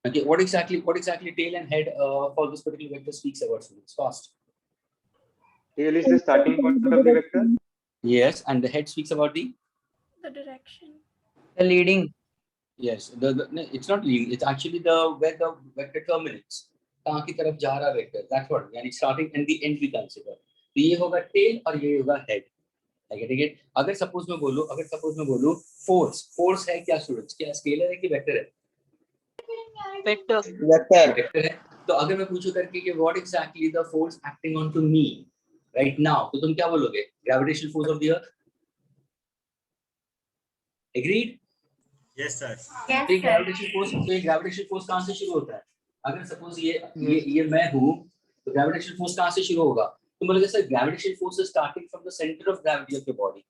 Okay, what exactly tail and head for this particular vector speaks about, students? Fast. Tail is the starting point of the vector. Yes, and the head speaks about the direction. The leading. yes. No, it's not leading. It's actually where the vector terminates. कहाँ की तरफ जा रहा vector? That's what. यानी starting and the end we consider. तो ये होगा tail और ये होगा head. ठीक है? अगर suppose मैं बोलूँ force है क्या students? क्या scalar है कि vector है? Vector है. तो अगर मैं पूछूं करके कि what exactly the force acting on to me right now, तो तुम क्या बोलोगे? Gravitational force of the earth. Agreed? Yes, sir. Yes, तो ग्रेविटेशनल फोर्स कहाँ से शुरू होता है? अगर सपोज ये मैं हूँ तो ग्रेविटेशनल फोर्स कहाँ से शुरू होगा? तुम बोलोगे sir gravitational force is starting from the centre of gravity of your body,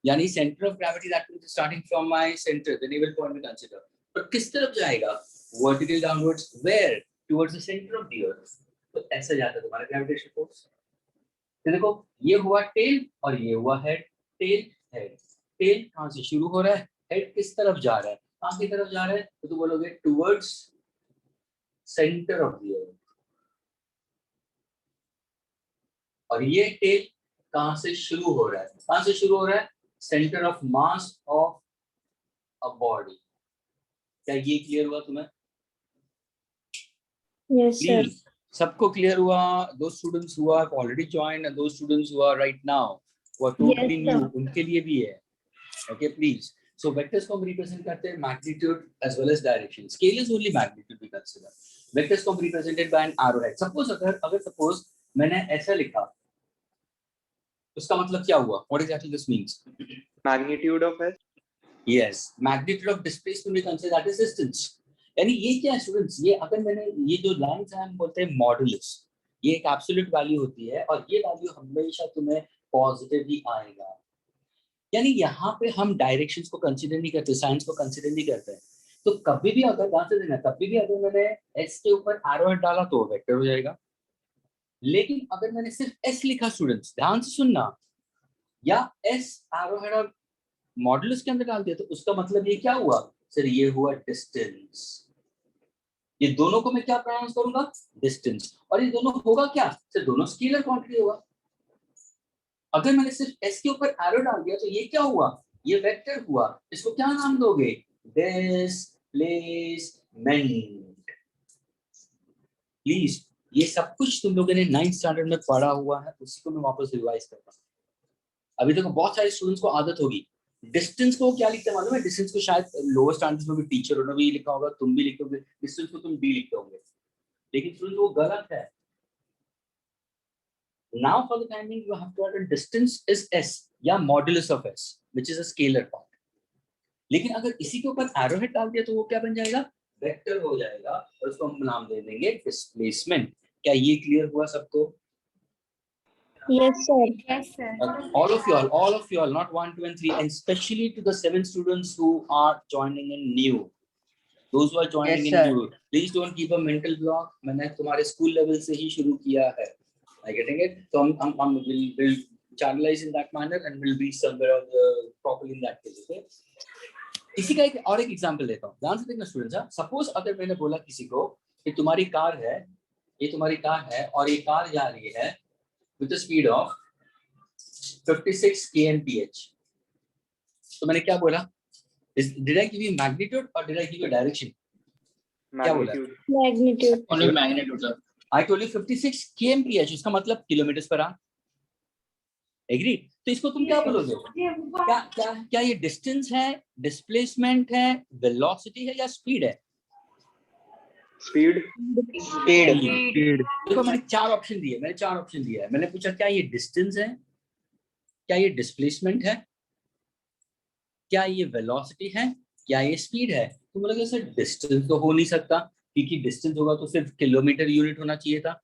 यानी centre of gravity that means starting from my centre the navel point में कंसीडर, पर किस तरफ जाएगा? Vertical downwards, where? Towards the centre of the earth. तो ऐसा जाता है तुम्हारा ग्रेविटेशनल फोर्स. तो देखो ये हुआ टेल और ये हुआ हेड. Tail head. टेल कहाँ से शुरू हो रहा है, हेड किस तरफ जा रहा है, कहाँ की तरफ जा रहा है? तो बोलोगे टुवर्ड्स सेंटर ऑफ द अर्थ. और ये टेल कहाँ से शुरू हो रहा है? कहाँ से शुरू हो रहा है? Centre of mass of a body. क्या ये क्लियर हुआ तुम्हें? Yes, sir. सबको क्लियर हुआ? दो students who have already joined and those students who are right now who are totally Yes, new, sir. उनके लिए भी है. Okay, please. So vectors को हम represent करते हैं magnitude as well as direction. Scale is only magnitude we consider. Vectors को हम represented by an arrowhead. Suppose अगर suppose मैंने ऐसा लिखा, उसका मतलब क्या हुआ? What exactly this means? Magnitude of S. Yes, magnitude of displacement we consider that is distance. यानी ये क्या है स्टूडेंट्स? ये अगर मैंने ये जो लाइंस हैं हम बोलते हैं मॉडुलस. ये एक एब्सोल्यूट वैल्यू होती है और ये वैल्यू हमेशा तुम्हें पॉजिटिव ही आएगा. यानी यहाँ पे हम डायरेक्शंस को कंसीडर नहीं करते, साइंस को कंसीडर नहीं करते. तो कभी भी अगर ध्यान से देखना, कभी भी अगर मैंने एस के ऊपर एरोहेड डाला तो वेक्टर हो जाएगा. लेकिन अगर मैंने सिर्फ एस लिखा स्टूडेंट्स, ध्यान से सुनना, या एस एरोहेड और मॉडुलस के अंदर डाल दिया तो उसका मतलब ये क्या हुआ? सर ये हुआ डिस्टेंस. ये दोनों को मैं क्या प्रोनाउंस करूंगा? डिस्टेंस. और ये दोनों होगा क्या? सर दोनों स्केलर क्वांटिटी होगा. अगर मैंने सिर्फ एस के ऊपर एरो डाल दिया तो ये क्या हुआ? ये वेक्टर हुआ. इसको क्या नाम दोगे? डिस्प्लेसमेंट. प्लीज ये सब कुछ तुम लोगों ने 9th स्टैंडर्ड में पढ़ा हुआ है, उसी को मैं वापस रिवाइज करता हूँ. अभी तक बहुत सारे स्टूडेंट्स को आदत होगी. डिस्टेंस को क्या लिखते हैं मालूम है? डिस्टेंस को शायद लोअर स्टैंडर्ड्स में भी टीचरों ने भी लिखा होगा, तुम भी लिखोगे. डिस्टेंस को तुम डी लिखते होंगे, लेकिन स्टूडेंट वो गलत है. Now for the time being you have to write distance is s या modulus of s which is a scalar part. लेकिन अगर इसी के ऊपर एरोहेड डाल दिया तो वो क्या बन जाएगा? वेक्टर हो जाएगा और उसको हम नाम दे देंगे डिस्प्लेसमेंट. क्या ये क्लियर हुआ सबको? Yes, sir. Yes, sir. All of you all, not 1, 2 and 3, and especially to the 7 students who are joining in new. Those who are joining Yes, in sir. new, please don't keep a mental block. मैंने तुम्हारे school level से ही शुरू किया है. I getting it? So हम will channelize in that manner and will be somewhere properly in that case. Okay? इसी का एक और एक एग्जांपल देता हूँ, ध्यान से देखना स्टूडेंट्स. सपोज अगर मैंने बोला किसी को कि तुम्हारी कार है, ये तुम्हारी कार है और ये कार जा रही है with a speed of 56 kmph. तो मैंने क्या बोला? Did I give you magnitude or did I give you direction? क्या बोला? Magnitude. Only magnitude, sir. I told you 56 kmph. उसका मतलब किलोमीटर पर आवर. एग्री? तो इसको तुम क्या बोलोगे? क्या ये डिस्टेंस है, डिस्प्लेसमेंट है, वेलोसिटी है या स्पीड है? Speed. देखो मैंने चार ऑप्शन दिए. मैंने पूछा क्या ये डिस्टेंस है, क्या ये डिस्प्लेसमेंट है, क्या ये वेलोसिटी है, क्या ये स्पीड है? तो बोलोगे सर डिस्टेंस तो हो नहीं सकता, क्योंकि डिस्टेंस होगा तो सिर्फ किलोमीटर यूनिट होना चाहिए था.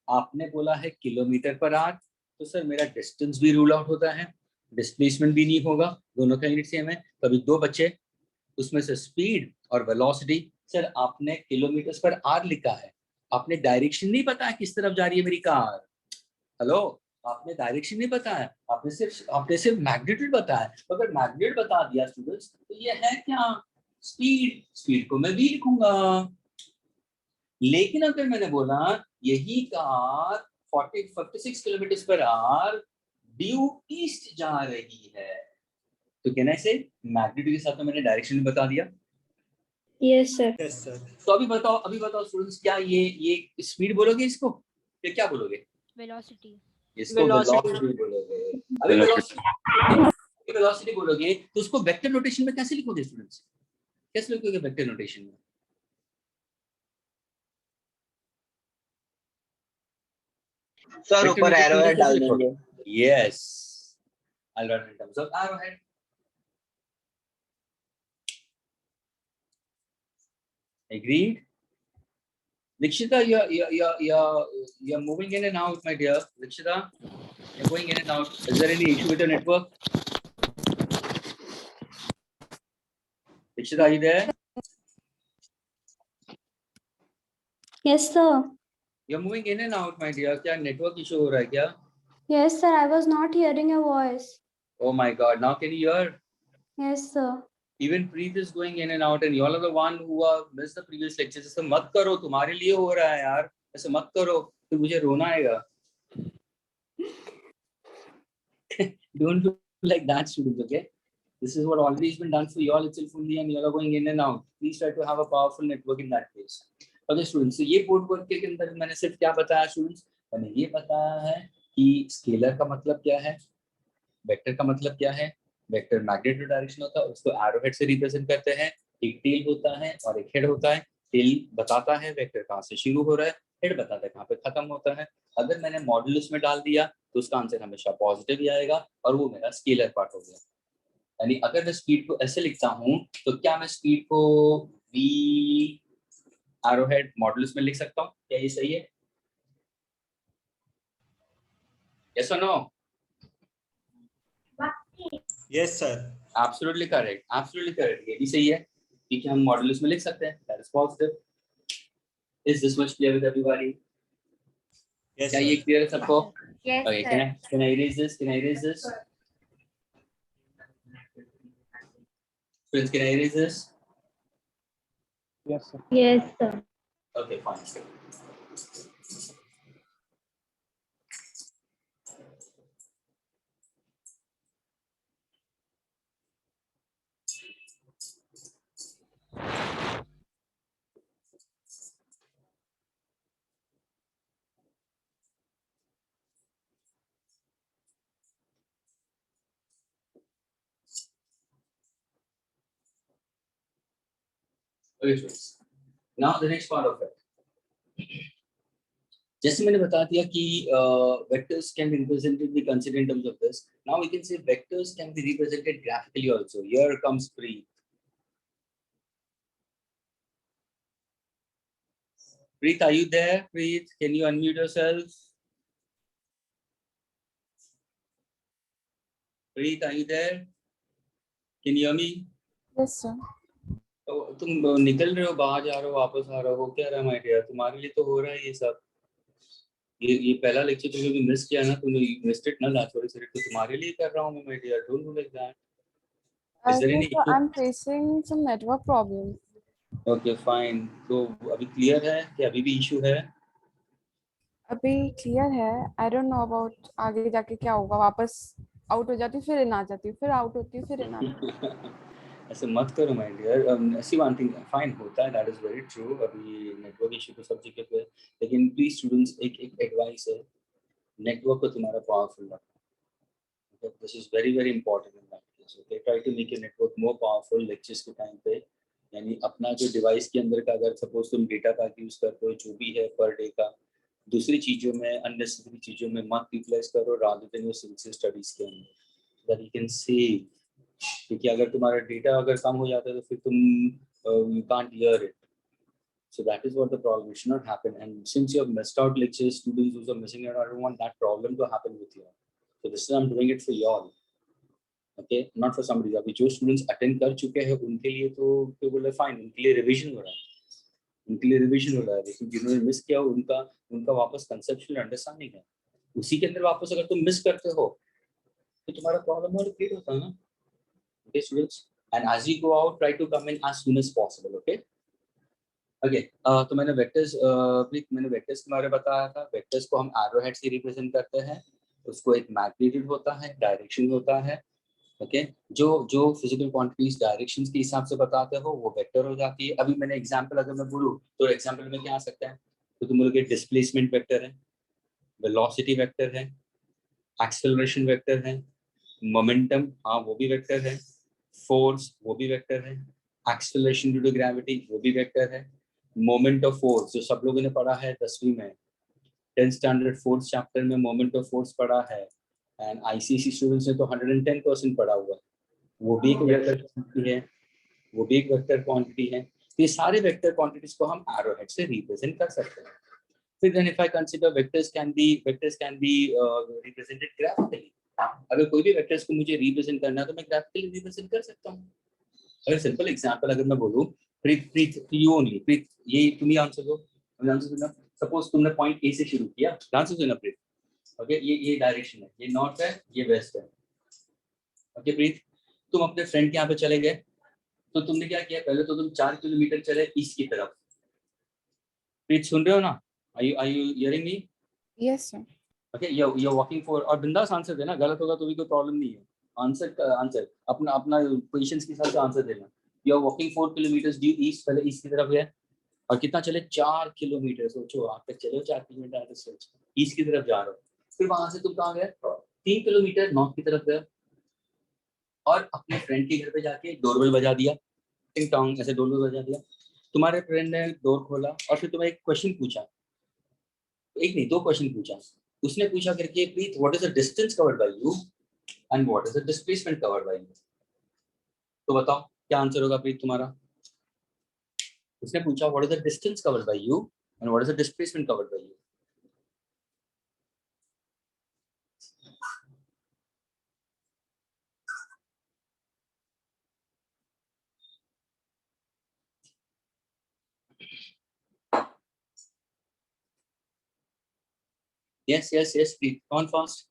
आपने बोला है किलोमीटर पर आवर, तो सर मेरा डिस्टेंस भी रूल आउट होता है, डिस्प्लेसमेंट भी नहीं होगा, दोनों का यूनिट सेम है. कभी दो बच्चे, उसमें से स्पीड और वेलोसिटी. सर आपने किलोमीटर पर आवर लिखा है, आपने डायरेक्शन नहीं पता है किस तरफ जा रही है मेरी कार. हेलो, आपने डायरेक्शन नहीं पता है, आपने सिर्फ मैग्नीट्यूड बताया. तो अगर मैग्नीट्यूड बता दिया स्टूडेंट्स तो ये है क्या? स्पीड को मैं v लिखूंगा। लेकिन अगर मैंने बोला यही car 46 kilometre per hour due east जा रही है, तो कहना है से मैग्नीट्यूड के साथ में मैंने डायरेक्शन भी बता दिया। Yes, sir. Yes, sir. तो अभी बताओ स्टूडेंट्स, क्या ये स्पीड बोलोगे इसको या क्या बोलोगे? वेलोसिटी। इसको वेलोसिटी बोलोगे। अभी वेलोसिटी बोलोगे तो उसको वेक्टर नोटेशन में कैसे लिखोगे स्टूडेंट्स? कैसे लिखोगे वेक्टर नोटेशन में? सर ऊपर एरोहेड डाल देंगे। Yes, I'll run in terms of arrowhead. Agreed. Likshita, you're moving in and out, my dear. Likshita, you're going in and out. Is there any issue with your network? Likshita, are you there? Yes, sir. You're moving in and out, my dear. क्या network issue हो रहा है क्या? Yes, sir. I was not hearing your voice. Oh my God! Now can you hear? Yes, sir. Even Preet is going in and out, and you all are the one who missed the previous lectures. ऐसे मत करो, तुम्हारे लिए हो रहा है यार. ऐसे मत करो, तो मुझे रोना आएगा. Don't do like that, students. Okay? This is what already has been done for you all itself only, and you all are going in and out. Please try to have a powerful network in that case. Okay, students. So ये board work के अंदर मैंने सिर्फ क्या बताया students? मैंने ये बताया है कि स्केलर का मतलब क्या है, वेक्टर का मतलब क्या है। वेक्टर मैग्नेटिक डायरेक्शन होता है, उसको एरोहेड से रिप्रेजेंट करते हैं। एक टेल होता है और एक हेड होता है। टेल बताता है वेक्टर कहाँ से शुरू हो रहा है, हेड बताता है कहाँ पे खत्म होता है। अगर मैंने मॉडुलस में डाल दिया तो उसका आंसर हमेशा पॉजिटिव ही आएगा और वो मेरा स्केलर पार्ट हो गया। यानी अगर मैं स्पीड को ऐसे लिखता हूँ तो क्या मैं स्पीड को v एरोहेड मॉडुलस में लिख सकता हूँ? क्या ये सही है? Yes or no? Yes, sir. Absolutely correct. Absolutely correct. ये भी सही है, क्योंकि हम मॉडुलस में लिख सकते हैं. That is positive. Is this much clear with everybody? Yes, क्या sir. ये clear है सबको? Yes, Okay. Can I erase this? Can I erase this? Friends, can I erase this? Yes, sir. Yes, sir. Okay, fine. Okay, friends. Now the next part of it. जैसे मैंने बता दिया कि vectors can be represented, we consider in terms of this. Now we can say vectors can be represented graphically also. Here comes Preet. Preet, are you there? Preet, can you unmute yourself? Preet, are you there? Can you hear me? Yes, sir. तो तुम निकल रहे हो, बाहर जा रहे हो, वापस आ रहे हो क्या रहा है माय डियर? तुम्हारे लिए तो हो रहा है ये सब। ये पहला लेक्चर तुमने भी मिस किया ना, तुमने मिस्ड इट ना लास्ट वाले से, तो तुम्हारे लिए कर रहा हूँ मैं my dear, don't do like that. Is there any issue? I'm facing some network problem. Okay, fine. तो अभी क्लियर है कि अभी भी इशू है? अभी क्लियर है। I don't know about आगे जाके क्या होगा। वापस आउट हो जाती हूँ, फिर इन आ जाती हूँ, फिर आउट होती हूँ, फिर इन आती हूँ। ऐसे मत करो माय डियर। ऐसी वन थिंग फाइन होता है, दैट इज वेरी ट्रू। अभी नेटवर्क इशू तो सब जगह पे है, लेकिन प्लीज स्टूडेंट्स एक एडवाइस है, नेटवर्क को तुम्हारा पावरफुल रखना। This is very very important in that case. Okay, try to make your network more powerful lectures के टाइम पे। यानी अपना जो डिवाइस के अंदर का, अगर सपोज तुम डेटा पैक यूज करते हो जो भी है पर डे का, दूसरी चीजों में, अननेसेसरी चीजों में मत यूटिलाइज करो rather than your sincere studies के अंदर, दैट यू कैन सेव। क्योंकि अगर तुम्हारा डेटा अगर कम हो जाता है तो फिर तुम you can't hear it. So that is what the problem. It should not happen. And since you have missed out lectures, students who are missing out, I don't want that problem to happen with you. So this is I'm doing it for you all. Okay, not for somebody. अभी जो students attend कर चुके हैं उनके लिए तो बोले fine, उनके लिए revision हो रहा है, उनके लिए रिविजन हो रहा है। लेकिन जिन्होंने मिस किया उनका वापस कंसेप्चुअल अंडरस्टैंडिंग है, उसी के अंदर वापस अगर तुम मिस करते हो तो तुम्हारा प्रॉब्लम और क्रिएट होता है ना। Okay, students, and as you go out, try to come in as soon as possible. Okay. Okay. तो मैंने वेक्टर्स के बारे में बताया था. वेक्टर्स को हम एरो हेड से रिप्रेजेंट करते हैं. उसको एक मैग्नीट्यूड होता है, डायरेक्शन होता है. ओके जो फिजिकल क्वांटिटीज डायरेक्शंस के हिसाब से बताते हो वो वेक्टर हो जाती है. अभी मैंने एग्जांपल अगर मैं बोलूं तो एग्जांपल में क्या आ सकता है? तो तुम बोलोगे डिस्प्लेसमेंट वेक्टर है, वेलोसिटी वेक्टर है, एक्सेलरेशन वेक्टर है, मोमेंटम हाँ वो भी वेक्टर है, फोर्स वो भी वेक्टर है, एक्सेलरेशन ड्यू टू ग्रेविटी वो भी वेक्टर है, मोमेंट ऑफ फोर्स जो सब लोगों ने पढ़ा है 10वीं में 10th स्टैंडर्ड 4th चैप्टर में मोमेंट ऑफ फोर्स पढ़ा है, एंड आईसीएसई स्टूडेंट्स ने तो 110% पढ़ा हुआ है. वो भी एक वेक्टर क्वांटिटी है, वो भी एक वेक्टर क्वांटिटी है. तो ये सारे वेक्टर क्वांटिटीज को हम एरो हेड से रिप्रेजेंट कर सकते हैं. फिर then if I consider vectors can be represented graphically. अगर कोई भी वेक्टर्स को मुझे रिप्रेजेंट करना है तो मैं ग्राफिकली रिप्रेजेंट कर सकता हूँ. अगर सिंपल एग्जांपल अगर मैं बोलूं प्रीत यू ओनली प्रीत ये तुम ही आंसर दो. आंसर देना. सपोज तुमने पॉइंट ए से शुरू किया, आंसर देना प्रीत. ओके ये डायरेक्शन है, ये नॉर्थ है, ये वेस्ट है. ओके प्रीत तुम अपने फ्रेंड के यहाँ पे चले गए तो तुमने क्या किया? पहले तो तुम 4 किलोमीटर चले ईस्ट की तरफ. प्रीत सुन रहे हो ना? Are you hearing me? Yes sir. Okay you are walking four. और बिंदास आंसर देना, गलत होगा तो भी कोई प्रॉब्लम नहीं है. आंसर अपना पोजीशंस के हिसाब से आंसर देना. You are walking 4 kilometre due east. पहले ईस्ट की तरफ गए और कितना चले? 4 किलोमीटर. सोचो आप तक चले 4 किलोमीटर आगे सोच ईस्ट की तरफ जा रहे हो. फिर वहां से तुम कहाँ गए? 3 किलोमीटर नॉर्थ की तरफ गए और अपने फ्रेंड के घर पे जाके डोरबेल बजा दिया. टिंग टोंग ऐसे डोरबेल बजा दिया. तुम्हारे फ्रेंड ने डोर खोला और फिर तुम्हें एक क्वेश्चन पूछा. एक नहीं 2 क्वेश्चन पूछा. उसने पूछा करके please what is the distance covered by you and what is the displacement covered by you. तो बताओ क्या आंसर होगा प्लीज तुम्हारा? उसने पूछा what is the distance covered by you and what is the displacement covered by you. yes please कौन fast?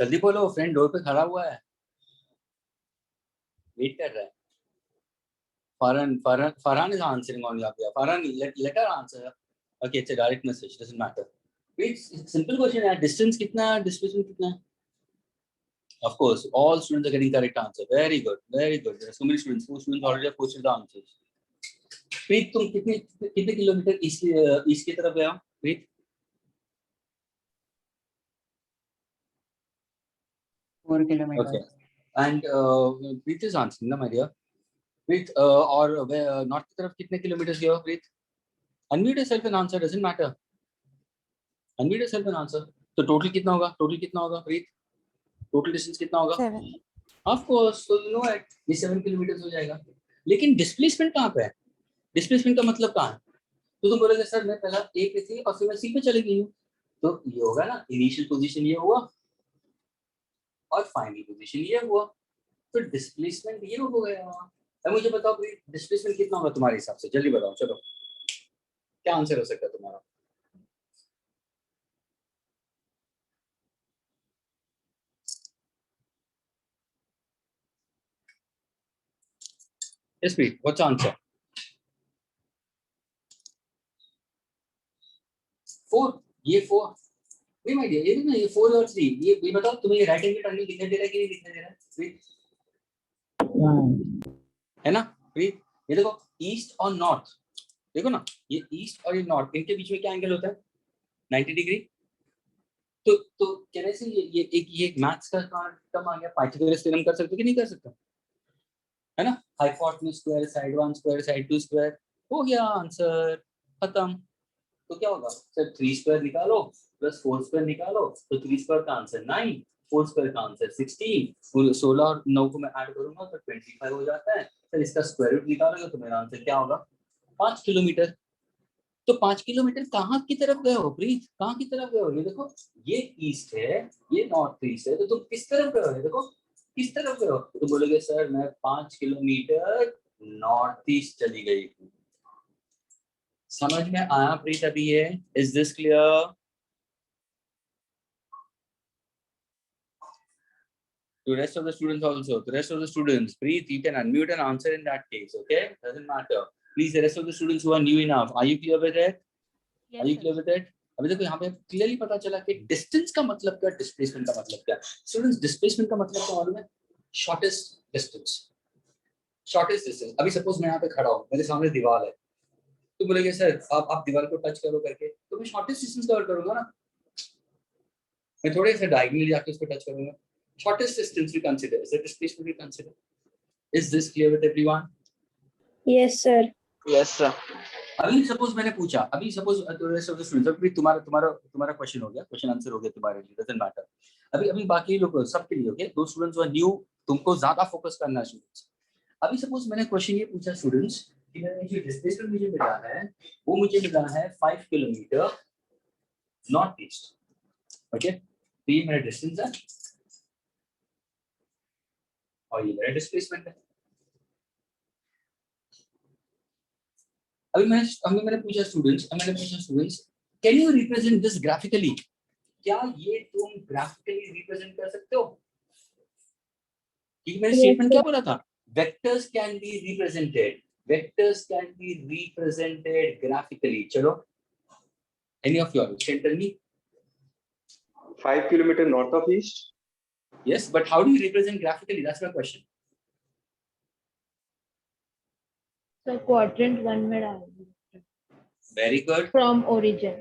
जल्दी बोलो, फ्रेंड डोर पे खड़ा हुआ है, वेट कर रहा है. Farhan is answering on your behalf. Farhan, let her answer. Okay, it's a direct message, doesn't matter. Wait, simple question है, distance कितना है, displacement कितना है? Of course, all students are getting correct answer. Very good, very good. There are so many students. 4 students already have posted the answers. प्रीत तुम कितने kilometre east की तरफ गए हो प्रीत? 4 kilometers. Okay, and Preet is answering ना my dear. प्रीत और north की तरफ कितने किलोमीटर गए हो प्रीत? Unmute yourself and answer, doesn't matter. Unmute yourself and answer. तो टोटल कितना होगा? प्रीत टोटल डिस्टेंस कितना होगा? 7. Of course, so you know it, ये 7 किलोमीटर हो जाएगा. लेकिन डिस्प्लेसमेंट कहाँ पे है? डिस्प्लेसमेंट का मतलब कहाँ है? तो तुम बोलोगे सर मैं पहला ए पे थी और फिर मैं सी पे चली गई हूँ. तो ये होगा ना, इनिशियल पोजीशन ये हुआ और फाइनल पोजीशन ये हुआ. तो डिस्प्लेसमेंट ये हो गया. अब मुझे बताओ प्लीज डिस्प्लेसमेंट कितना होगा तुम्हारे हिसाब से? जल्दी बताओ, चलो क्या आंसर हो सकता है तुम्हारा? Yes, Preet, what's the answer? 4. ये 4 नहीं माय डियर, ये ना ये 4 और 3. ये बताओ तुम्हें ये राइट एंगल ट्रायंगल दिखाई दे रहा है कि नहीं दिखाई दे रहा है प्रीत? है ना प्रीत? ये देखो ईस्ट और नॉर्थ, देखो ना ये ईस्ट और ये नॉर्थ, इनके बीच में क्या एंगल होता है? 90 डिग्री. तो कहने से ये मैथ्स का टर्म आ गया. पाइथागोरस थ्योरम कर सकते हो कि नहीं कर सकते? है ना, hypotenuse square, side 1 square, side 2 square, हो गया आंसर, खत्म. तो क्या होगा सर? 3 स्क्वायर निकालो प्लस 4 स्क्वायर निकालो, तो 3 स्क्वायर का आंसर 9, 4 स्क्वायर का आंसर 16, 16 और 9 को मैं ऐड करूंगा तो 25 हो जाता है. सर इसका स्क्वायर रूट निकालोगे तो मेरा आंसर क्या होगा? 5 किलोमीटर. तो 5 किलोमीटर कहाँ की तरफ गए हो प्रीत? कहाँ की तरफ गए हो? ये देखो ये ईस्ट है, ये नॉर्थ ईस्ट है, तो तुम किस तरफ गए हो? ये देखो किस तरफ गए हो? तो बोलोगे सर मैं 5 किलोमीटर नॉर्थ ईस्ट चली गई हूँ. समझ में आया प्रीत अभी ये? Is this clear? To rest of the students also. To rest of the students, Preet, you can unmute and answer in that case. Okay, doesn't matter. Please, the rest of the students who are new enough, are you clear with it? Yes, Are you sir. clear with it? अभी देखो यहाँ पे clearly पता चला कि distance का मतलब क्या, डिस्प्लेसमेंट का मतलब क्या. स्टूडेंट्स, डिस्प्लेसमेंट का मतलब क्या मालूम है? Shortest distance. Shortest distance. अभी सपोज मैं यहाँ पे खड़ा हूँ, मेरे सामने दीवार है, तो बोलेंगे सर आप दीवार को टच करो करके, तो मैं शॉर्टेस्ट डिस्टेंस कवर करूंगा ना. मैं थोड़े से डायगोनली जाके उसको टच करूंगा. Shortest distance we consider is the displacement we consider. Is this clear with everyone? Yes, sir. Yes, sir. अभी सपोज मैंने पूछा, अभी सपोज अभी तुम्हारा क्वेश्चन हो गया, क्वेश्चन आंसर हो गया तुम्हारे लिए, डजंट मैटर. अभी बाकी लोग सबके लिए, ओके, दो स्टूडेंट्स आर न्यू, तुमको ज्यादा फोकस करना है स्टूडेंट्स. अभी सपोज मैंने क्वेश्चन ये पूछा स्टूडेंट्स कि जो डिस्प्लेसमेंट मुझे मिला है वो मुझे मिला है 5 किलोमीटर नॉर्थ ईस्ट. ओके, तो ये मेरा डिस्टेंस है और ये मेरा डिस्प्लेसमेंट है. अभी मैंने पूछा students, can you represent this graphically? क्या ये तुम ग्राफिकली रिप्रेजेंट कर सकते हो? क्योंकि मैंने स्टेटमेंट क्या बोला था? Vectors can be represented graphically. चलो, any of your can tell me. 5 kilometer north of east. Yes, but how do you represent graphically? That's my question. So quadrant 1 में डाल. Very good. From origin.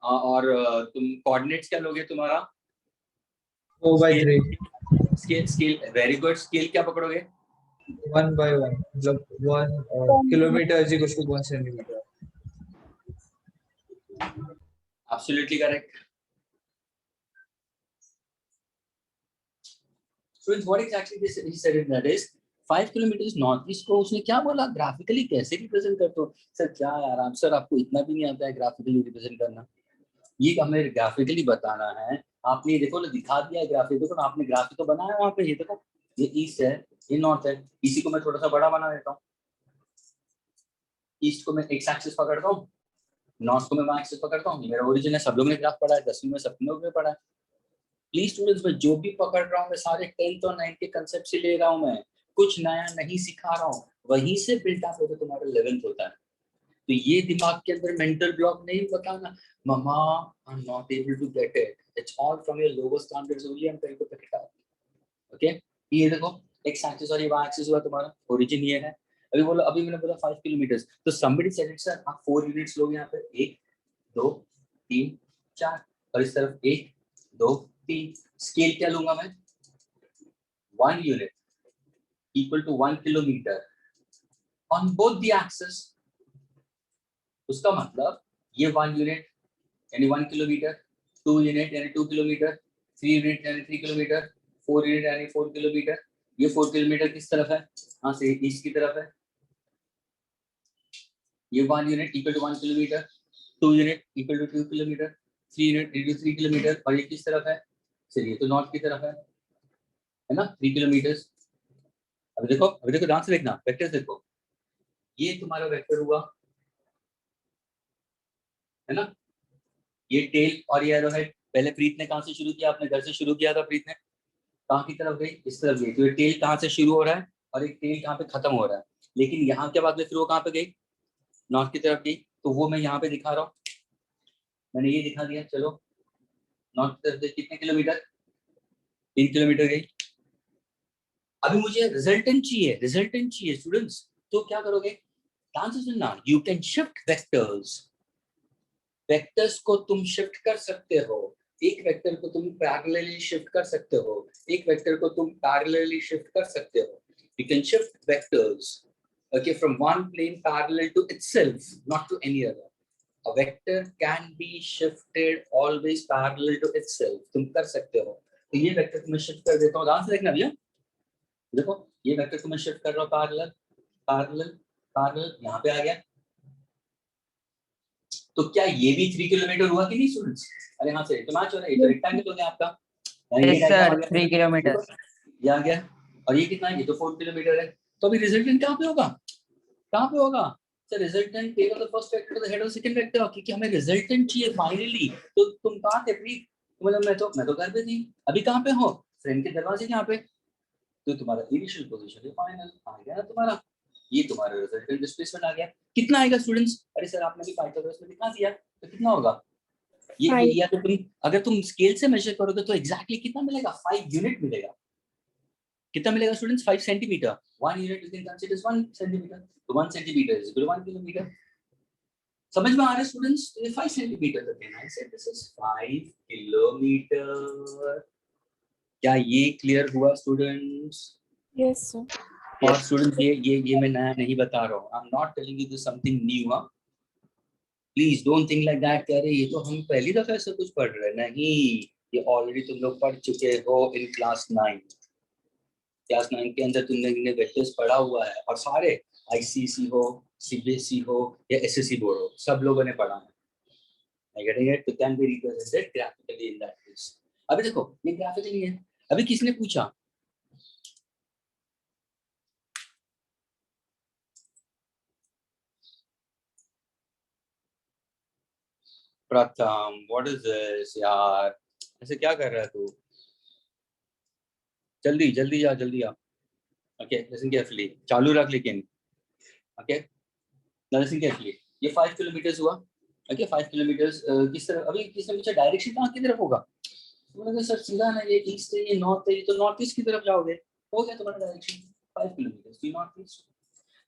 और तुम coordinates क्या लोगे तुम्हारा? 4/3. Scale very good. Scale क्या पकड़ोगे? 1/1, मतलब 1 kilometer is equal to 1 centimeter. Absolutely correct. Students, what exactly he said in that is 5 kilometers north east को उसने क्या बोला? ग्राफिकली कैसे रिप्रेजेंट करते हो? सर क्या यार, आप सर आपको इतना भी नहीं आता है ग्राफिकली रिप्रेजेंट करना? ये हमें ग्राफिकली बताना है. आपने देखो ना, दिखा दिया है ग्राफिक. देखो ना, आपने ग्राफिक तो बनाया वहाँ पे. ये देखो, ये ईस्ट है, ये नॉर्थ है. इसी को मैं थोड़ा सा बड़ा बना देता हूँ. ईस्ट को मैं एक्स एक्सिस पकड़ता हूँ, नॉर्थ को मैं वाई एक्सिस पकड़ता हूँ. मेरा ओरिजिन है. सब लोग ने ग्राफ पढ़ा है, 10वीं में सब लोग ने पढ़ा है. प्लीज स्टूडेंट्स, मैं जो भी पकड़ रहा हूँ मैं सारे 10th और 9th के कंसेप्ट से ले रहा हूँ. मैं कुछ नया नहीं सिखा रहा हूँ. वहीं से बिल्ट अप होकर तुम्हारा 11th होता है. तो ये दिमाग के अंदर मेंटल ब्लॉक नहीं बताना, mama I am not able to get it. It's all from your lower standards only. I am trying to pick it up. Okay, ये देखो एक्स एक्सिस और ये वाई एक्सिस हुआ तुम्हारा. ओरिजिन ये है. अभी मैंने बोला 5 किलोमीटर. तो समबडी सेड इट सर आप 4 यूनिट्स लोगे यहाँ पे. 1 2 3 4 और इस तरफ 1 2 3. स्केल क्या लूंगा मैं? 1 unit equal to 1 kilometre on both the axis. उसका मतलब ये 1 यूनिट यानी 1 किलोमीटर, 2 यूनिट यानी 2 किलोमीटर, 3 यूनिट यानी 3 किलोमीटर, 4 यूनिट यानी 4 किलोमीटर. ये 4 किलोमीटर किस तरफ है? हाँ से ईस्ट की तरफ है. ये 1 unit equal to 1 kilometre, 2 unit equal to 2 kilometre, 3 unit equal to 3 kilometre. और ये किस तरफ है? चलिए, तो नॉर्थ की तरफ है ना, 3 किलोमीटर. अभी देखो ध्यान से देखना, वेक्टर्स देखो. ये तुम्हारा वेक्टर हुआ है ना, ये टेल और ये एरोहेड. पहले प्रीत ने कहां से शुरू किया? अपने घर से शुरू किया था. प्रीत ने कहां की तरफ गई? इस तरफ गई. तो ये टेल कहां से शुरू हो रहा है और एक टेल कहां पे खत्म हो रहा है. लेकिन यहाँ के बाद में फिर वो कहां पे गई? नॉर्थ की तरफ गई. तो वो मैं यहाँ पे दिखा रहा हूँ. मैंने ये दिखा दिया. चलो, नॉर्थ की तरफ कितने किलोमीटर? 3 किलोमीटर गई. अभी मुझे रिजल्टेंट चाहिए स्टूडेंट्स. तो क्या करोगे? ध्यान से सुनना. यू कैन शिफ्ट वेक्टर्स को तुम शिफ्ट कर सकते हो. एक वेक्टर को तुम पैरेलली शिफ्ट कर सकते हो. You can shift vectors, okay, from one plane parallel to itself, not to any other. A vector can be shifted always parallel to itself. तुम कर सकते हो. तो ये वेक्टर को मैं शिफ्ट कर देता हूँ. ध्यान से देखना भैया. देखो, ये वेक्टर को मैं शिफ्ट कर रहा हूँ पैरेलल. यहाँ पे आ गया. तो क्या ये भी 3 किलोमीटर हुआ कि नहीं स्टूडेंट्स? अरे हाँ सर, तो मैच हो रहा है. ये तो रेक्टेंगल हो गया आपका. Yes sir, 3 kilometers. ये आ गया. और ये कितना है? ये तो 4 किलोमीटर है. तो अभी रिजल्टेंट कहाँ पे होगा? Sir resultant take the first vector to the head of second vector. क्योंकि हमें रिजल्टेंट चाहिए फाइनली. तो तुम कहाँ थे प्रीत? मतलब मैं तो घर पे थी. अभी कहाँ पे हो? फ्रेंड के दरवाजे यहाँ पे, तो तुम्हारा इनिशियल पोजीशन है फाइनल आ गया ना तुम्हारा, ये तुम्हारा रिजल्टेंट डिस्प्लेसमेंट आ गया। कितना आएगा स्टूडेंट्स? अरे सर आपने भी पाइथागोरस में दिखा दिया, तो कितना होगा ये? Five. या तो तुम अगर तुम स्केल से मेजर करोगे तो एग्जैक्टली कितना मिलेगा? 5 यूनिट मिलेगा। कितना मिलेगा students? 5 centimetre. 1 unit you can consider 1 centimetre, तो 1 centimetre is equal to 1 kilometre. समझ में आ रहा है स्टूडेंट्स? तो ये 5 सेंटीमीटर तक है। I said this is 5 kilometre. क्या ये क्लियर हुआ स्टूडेंट्स? Yes sir. और स्टूडेंट्स ये मैं नया नहीं बता रहा हूँ। आई am not telling you this something new. Please don't think like that कि अरे ये तो हम पहली दफा ऐसा कुछ पढ़ रहे हैं। नहीं, ये ऑलरेडी तुम लोग पढ़ चुके हो इन क्लास 9। क्लास 9 के अंदर तुमने वेक्टर्स पढ़ा हुआ है, और सारे आईसीएसई हो, सीबीएसई हो या एसएससी बोर्ड हो, सब लोगों ने पढ़ा है। I getting it? तो can be represented graphically in that case. अभी देखो ये ग्राफिकली है। अभी किसने पूछा? प्रथम, व्हाट इज दिस यार? ऐसे क्या कर रहा है तू? जल्दी जल्दी जा, जल्दी आ। ओके लिसन केयरफुली, चालू रख लेकिन। Okay listen carefully. ये 5 किलोमीटर हुआ। ओके 5 किलोमीटर किस तरफ? अभी किसने पूछा डायरेक्शन कहाँ की तरफ होगा? तो सर सीधा ना, ये ईस्ट है, ये नॉर्थ है, ये तो नॉर्थ ईस्ट की तरफ जाओगे। हो गया तुम्हारा डायरेक्शन 5 किलोमीटर नॉर्थ ईस्ट।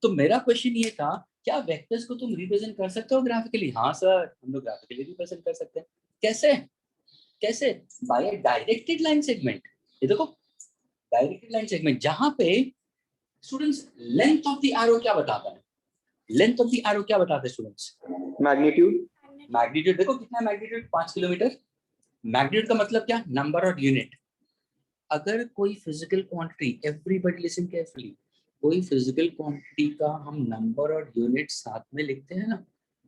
तो मेरा क्वेश्चन ये था, क्या वेक्टर्स को तुम रिप्रेजेंट कर सकते हो ग्राफिकली? हाँ सर, हम लोग ग्राफिकली रिप्रेजेंट कर सकते हैं। कैसे? कैसे? Bye directed line segment. ये देखो डायरेक्टेड लाइन सेगमेंट, जहां पे students length of the arrow क्या बताता है? लेंथ ऑफ द एरो क्या बताता है स्टूडेंट्स? मैग्नीट्यूड। मैग्नीट्यूड देखो कितना है मैग्नीट्यूड? 5 किलोमीटर। मैग्नीट्यूड का मतलब क्या? नंबर और यूनिट। अगर कोई physical quantity, everybody listen carefully, कोई फिजिकल क्वांटिटी का हम नंबर और यूनिट साथ में लिखते हैं ना,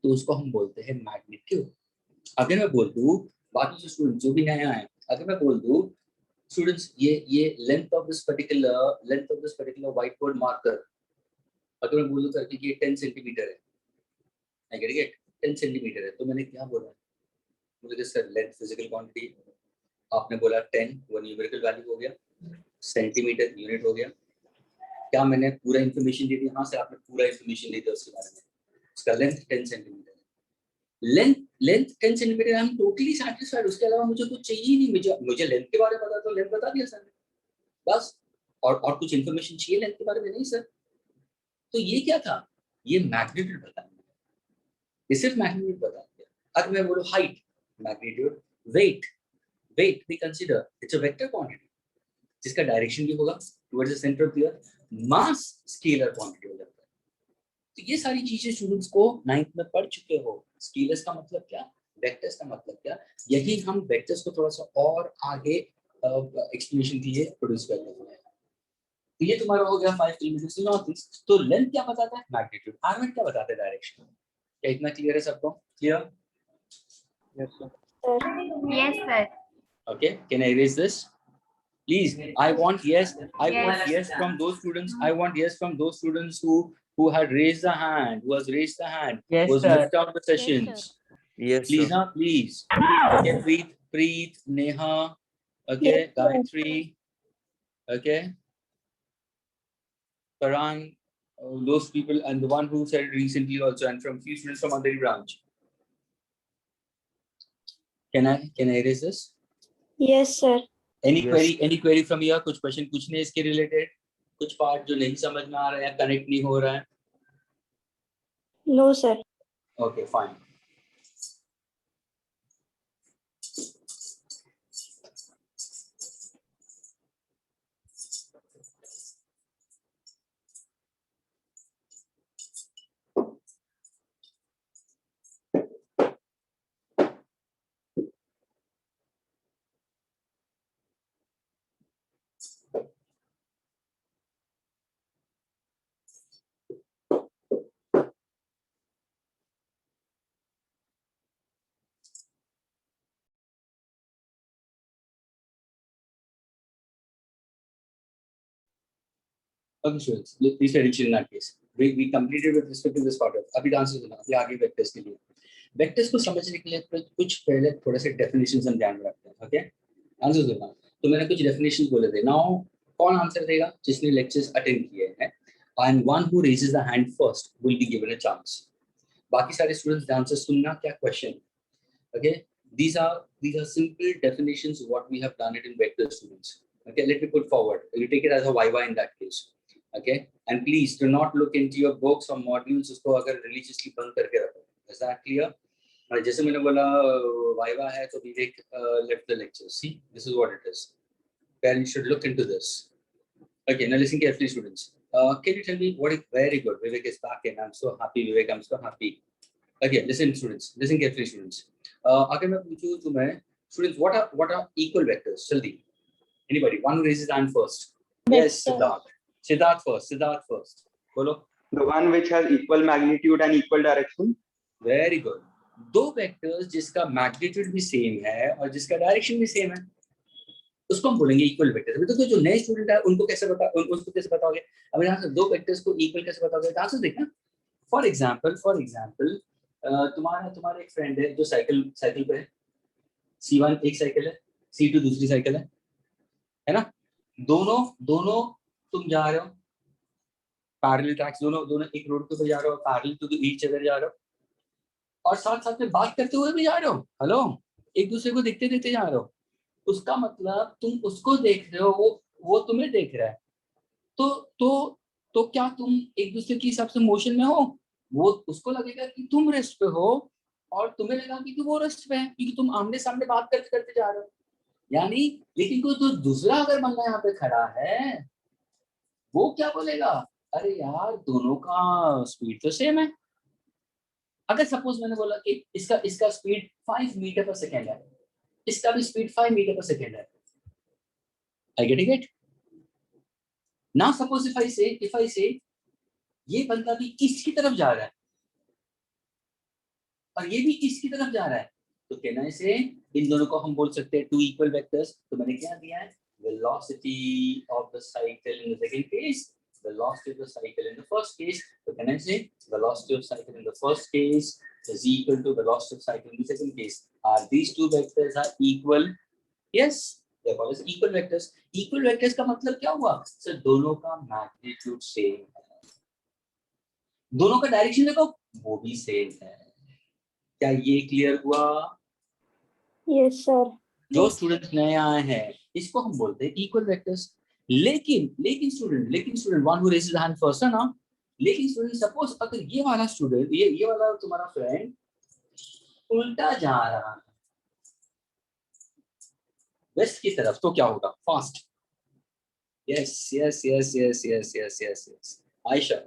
तो उसको हम बोलते हैं मैग्नीट्यूड। अगर मैं बोल दूं, बाकी जो स्टूडेंट जो भी नया है, अगर मैं बोल दूं स्टूडेंट्स ये length of this particular white board marker, अगर मैं बोलूं करके कि ये 10 सेंटीमीटर है, आई गेट इट, 10 सेंटीमीटर है, तो मैंने क्या बोला? मुझे सर लेंथ फिजिकल क्वांटिटी, आपने बोला 10, वो न्यूमेरिकल वैल्यू हो गया, सेंटीमीटर यूनिट हो गया। क्या मैंने पूरा इन्फॉर्मेशन दी थी? हाँ सर आपने पूरा इन्फॉर्मेशन दी थी उसके बारे में। उसका लेंथ 10 सेंटीमीटर है। Length 10 centimetre, I am totally satisfied. उसके अलावा मुझे कुछ चाहिए ही नहीं। मुझे लेंथ के बारे में पता, तो लेंथ बता दिया सर ने, बस। और कुछ इन्फॉर्मेशन चाहिए लेंथ के बारे में? नहीं सर। तो ये क्या था? ये मैग्नीट्यूड बता दिया, ये सिर्फ मैग्नीट्यूड बता दिया। अगर मैं बोलूं height, magnitude, weight we consider it's a vector quantity जिसका डायरेक्शन भी होगा towards the centre of the earth. Mass scalar quantity हो जाता है। तो ये सारी चीजें स्टूडेंट्स को 9th में पढ़ चुके हो। स्केलर्स का मतलब क्या, वेक्टर्स का मतलब क्या, यही हम वेक्टर्स को थोड़ा सा और आगे एक्सप्लेनेशन दिए प्रोड्यूस करने के लिए। तो ये तुम्हारा हो गया 5 किलोमीटर से नॉर्थ ईस्ट। तो लेंथ क्या बताता है? मैग्नीट्यूड। आर्मेट क्या बताता है? डायरेक्शन। क्या इतना क्लियर है सबको? Clear? Yes sir. Yes, sir. Okay, can I erase this? Please, I want yes from those students. I want yes from those students who had raised the hand, who has raised the hand, Yes, who has sir. left out the sessions. Yes, Please, sir. now, please. Okay, Preet, Neha, okay, Yes, sir. Gayatri, okay, Karan, those people, and the one who said it recently also, and from few students from Andheri branch. Can I erase this? Yes, sir. Any Yes. query from here? कुछ question पूछने इसके related? कुछ part जो नहीं समझ में आ रहा है या कनेक्ट नहीं हो रहा है? No, sir. Okay, fine. Okay, sure. Please pay attention in that case. We completed with respect to this part. अभी आंसर देना, अभी आगे वेक्टर्स के लिए। वेक्टर्स को समझने के लिए कुछ पहले थोड़े से डेफिनेशंस हम ध्यान में रखते हैं। ओके, आंसर देना। तो मैंने कुछ डेफिनेशंस बोले थे. नाउ कौन आंसर देगा? जिसने लेक्चर्स अटेंड किए हैं. And one who raises the hand first will be given a chance. बाकी सारे स्टूडेंट्स ध्यान से सुनना क्या question. Okay, these are simple definitions what we have done it in vector students. Okay, let me put forward. You take it as a viva in that case. Okay, and please do not look into your books or modules. उसको अगर religiously बंद करके रखो. Is that clear? जैसे मैंने बोला viva है तो विवेक left the lecture. See, this is what it is. Parents should look into this. Okay, now listen carefully, students. Can you tell me what is very good? Vivek is back and I'm so happy. Vivek, I'm so happy. Okay, listen, students. Listen carefully, students. अगर मैं पूछूं तुम्हें, students, what are equal vectors? जल्दी. Anybody? One who raises hand first. Yes, Siddharth. Siddharth first. बोलो. The one which has equal magnitude and equal direction. Very good. दो vectors जिसका magnitude भी same है और जिसका डायरेक्शन भी सेम है, उसको हम बोलेंगे इक्वल वेक्टर्स. अभी तो जो नए स्टूडेंट है उनको कैसे बताओगे? अब यहाँ से दो वेक्टर्स को इक्वल कैसे बताओगे? ध्यान से देखना. फॉर एग्जांपल तुम्हारा एक फ्रेंड है जो साइकिल पे है. C1 एक साइकिल है, C2 दूसरी साइकिल है ना? दोनों तुम जा रहे हो पैरेलल ट्रैक्स, दोनों एक रोड के ऊपर जा रहे हो, पैरेलल टू ईच अदर जा रहे हो, और साथ में बात करते हुए भी जा रहे हो. हेलो, एक दूसरे को देखते जा रहे हो. उसका मतलब तुम उसको देख रहे हो, वो तुम्हें देख रहा है. तो क्या तुम एक दूसरे के हिसाब से मोशन में हो? वो उसको लगेगा कि तुम रेस्ट पे हो और तुम्हें लगेगा कि वो रेस्ट पे है, क्योंकि तुम आमने सामने बात करते जा रहे हो. यानी लेकिन कोई तो दूसरा अगर बंदा यहाँ पे खड़ा है, वो क्या बोलेगा? अरे यार, दोनों का स्पीड तो सेम है. अगर सपोज मैंने बोला कि इसका स्पीड 5 मीटर पर सेकेंड है, इसका भी स्पीड 5 मीटर पर सेकेंड है. I getting it? Now suppose if I say ये बंदा भी इसकी तरफ जा रहा है और ये भी इसकी तरफ जा रहा है, तो कहना से इन दोनों को हम बोल सकते हैं टू इक्वल वेक्टर्स. तो मैंने क्या दिया है? Velocity of the cycle in the second case, velocity of the cycle in the first case. So can I say velocity of cycle in the first case is equal to velocity of cycle in the second case? Are these two vectors are equal? Yes, they are called as equal vectors. Equal vectors का मतलब क्या हुआ? So दोनों का magnitude same है, दोनों का direction देखो वो भी सेम है. क्या ये क्लियर हुआ? Yes, sir. जो स्टूडेंट्स नए आए हैं इसको हम बोलते हैं इक्वल वेक्टर्स. लेकिन student one who raises the hand first है ना. लेकिन स्टूडेंट सपोज अगर ये वाला स्टूडेंट ये वाला तुम्हारा फ्रेंड उल्टा जा रहा है वेस्ट की तरफ, तो क्या होगा? Fast. Yes. Ayesha.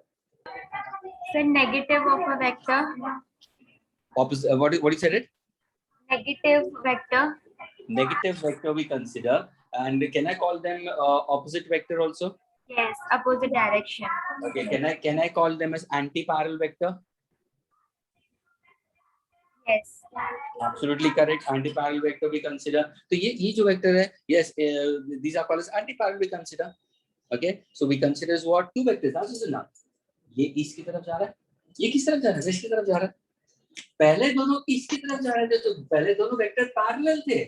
So negative of a vector. Opposite. What you said it? Negative vector. We consider. And can I call them opposite vector also? Yes, opposite direction. Okay. Can I call them as anti-parallel vector? Yes. Absolutely correct. Anti-parallel vector we consider. तो ये जो vector है, yes, these are called as anti-parallel we consider. Okay. So we consider as what? Two vectors. That's just enough. ये इसकी तरफ जा रहा है, ये किस तरफ जा रहा है? वेस्ट की तरफ जा रहा है. पहले दोनों इसकी तरफ जा रहे थे तो पहले दोनों वेक्टर पैरेलल थे,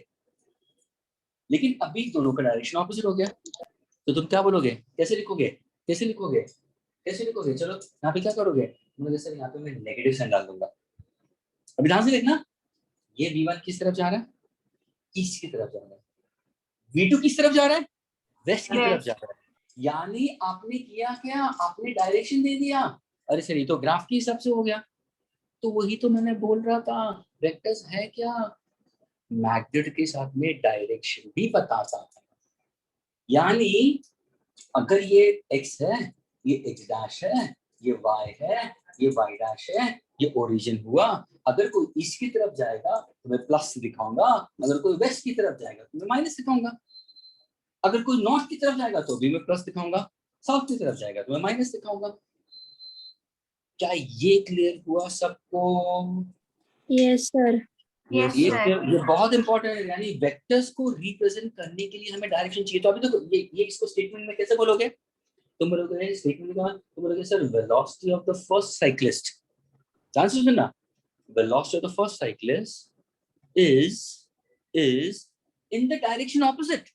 लेकिन अभी दोनों का डायरेक्शन ऑपोजिट हो गया. तो तुम क्या बोलोगे? कैसे लिखोगे? चलो यहाँ पे क्या करोगे? मुझे सर यहाँ पे मैं नेगेटिव साइन डाल दूंगा. अभी ध्यान से देखना, ये V1 किस तरफ जा रहा है? ईस्ट की तरफ जा रहा है. V2 किस तरफ जा रहा है? वेस्ट की तरफ जा रहा है. यानी आपने किया क्या? आपने डायरेक्शन दे दिया. अरे सर ये तो ग्राफ के हिसाब से हो गया. तो वही तो मैंने बोल रहा था, वेक्टर्स है क्या? मैग्नीट्यूड के साथ में डायरेक्शन भी बताता है. यानी अगर ये x है, ये x डैश है, ये y है, ये y डैश है, ये ओरिजिन हुआ. अगर कोई ईस्ट की तरफ जाएगा तो मैं प्लस दिखाऊंगा, अगर कोई वेस्ट की तरफ जाएगा तो मैं माइनस दिखाऊंगा. अगर कोई नॉर्थ की तरफ जाएगा तो भी मैं प्लस दिखाऊंगा, साउथ की तरफ जाएगा तो मैं माइनस दिखाऊंगा. क्या ये क्लियर हुआ सबको? Yes, sir. Yes, ये sir. ये बहुत इंपॉर्टेंट है. यानी वेक्टर्स को रिप्रेजेंट करने के लिए हमें डायरेक्शन चाहिए. तो अभी तो ये इसको स्टेटमेंट में कैसे बोलोगे? तुम बोलोगे स्टेटमेंट का, तुम बोलोगे sir velocity of the first cyclist. ध्यान से सुनना, velocity of the first cyclist is in the direction opposite.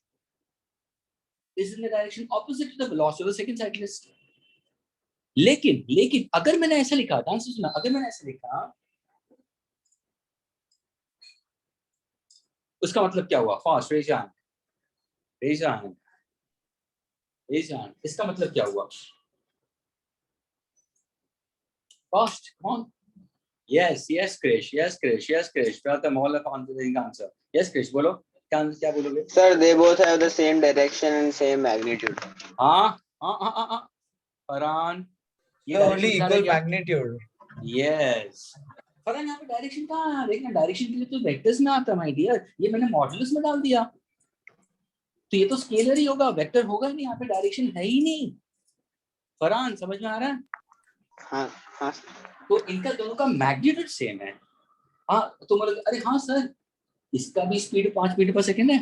is in the direction opposite to the velocity of the second cyclist. लेकिन अगर मैंने ऐसा लिखा, ध्यान से सुना, अगर मैंने ऐसा लिखा, उसका मतलब क्या हुआ? Fast raise hand, raise hand, raise hand, इसका मतलब क्या हुआ? Fast, come on. Yes, Krish, yes, Krish, yes, Krish. Pratham, all of answering answer. Yes, Krish, बोलो, क्या बोलोगे? Sir, they both have the same direction and same magnitude. हाँ, फरहान, ये Only direction equal magnitude. Yes. Farhan, यहाँ पे direction कहाँ है? देखना, डायरेक्शन के लिए तो वेक्टर्स में आता है माय डियर, ये मैंने मॉडुलस में डाल दिया, तो ये तो स्केलर ही होगा, वेक्टर होगा ही नहीं, यहाँ पे डायरेक्शन है ही नहीं। फरहान, समझ में आ रहा है? हाँ हाँ। तो इनका दोनों का मैग्नीट्यूड सेम है। हाँ, तो मतलब अरे हाँ सर, इसका भी स्पीड 5 मीटर पर सेकेंड है,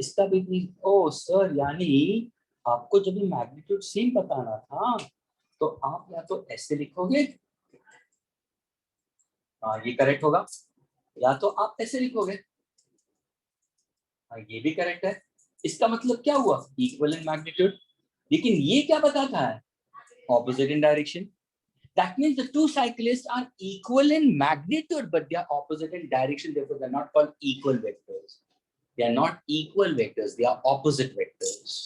इसका भी। ओ सर, यानी आपको जब भी मैग्नीट्यूड सेम बताना था तो आप या तो ऐसे लिखोगे, हाँ ये करेक्ट होगा, या तो आप ऐसे लिखोगे, हाँ ये भी करेक्ट है। इसका मतलब क्या हुआ? Equal in magnitude. लेकिन ये क्या बताता है? Opposite in direction. That means the two cyclists are equal in magnitude, but they are opposite in direction. Therefore, they are not called equal vectors. They are not equal vectors. They are opposite vectors.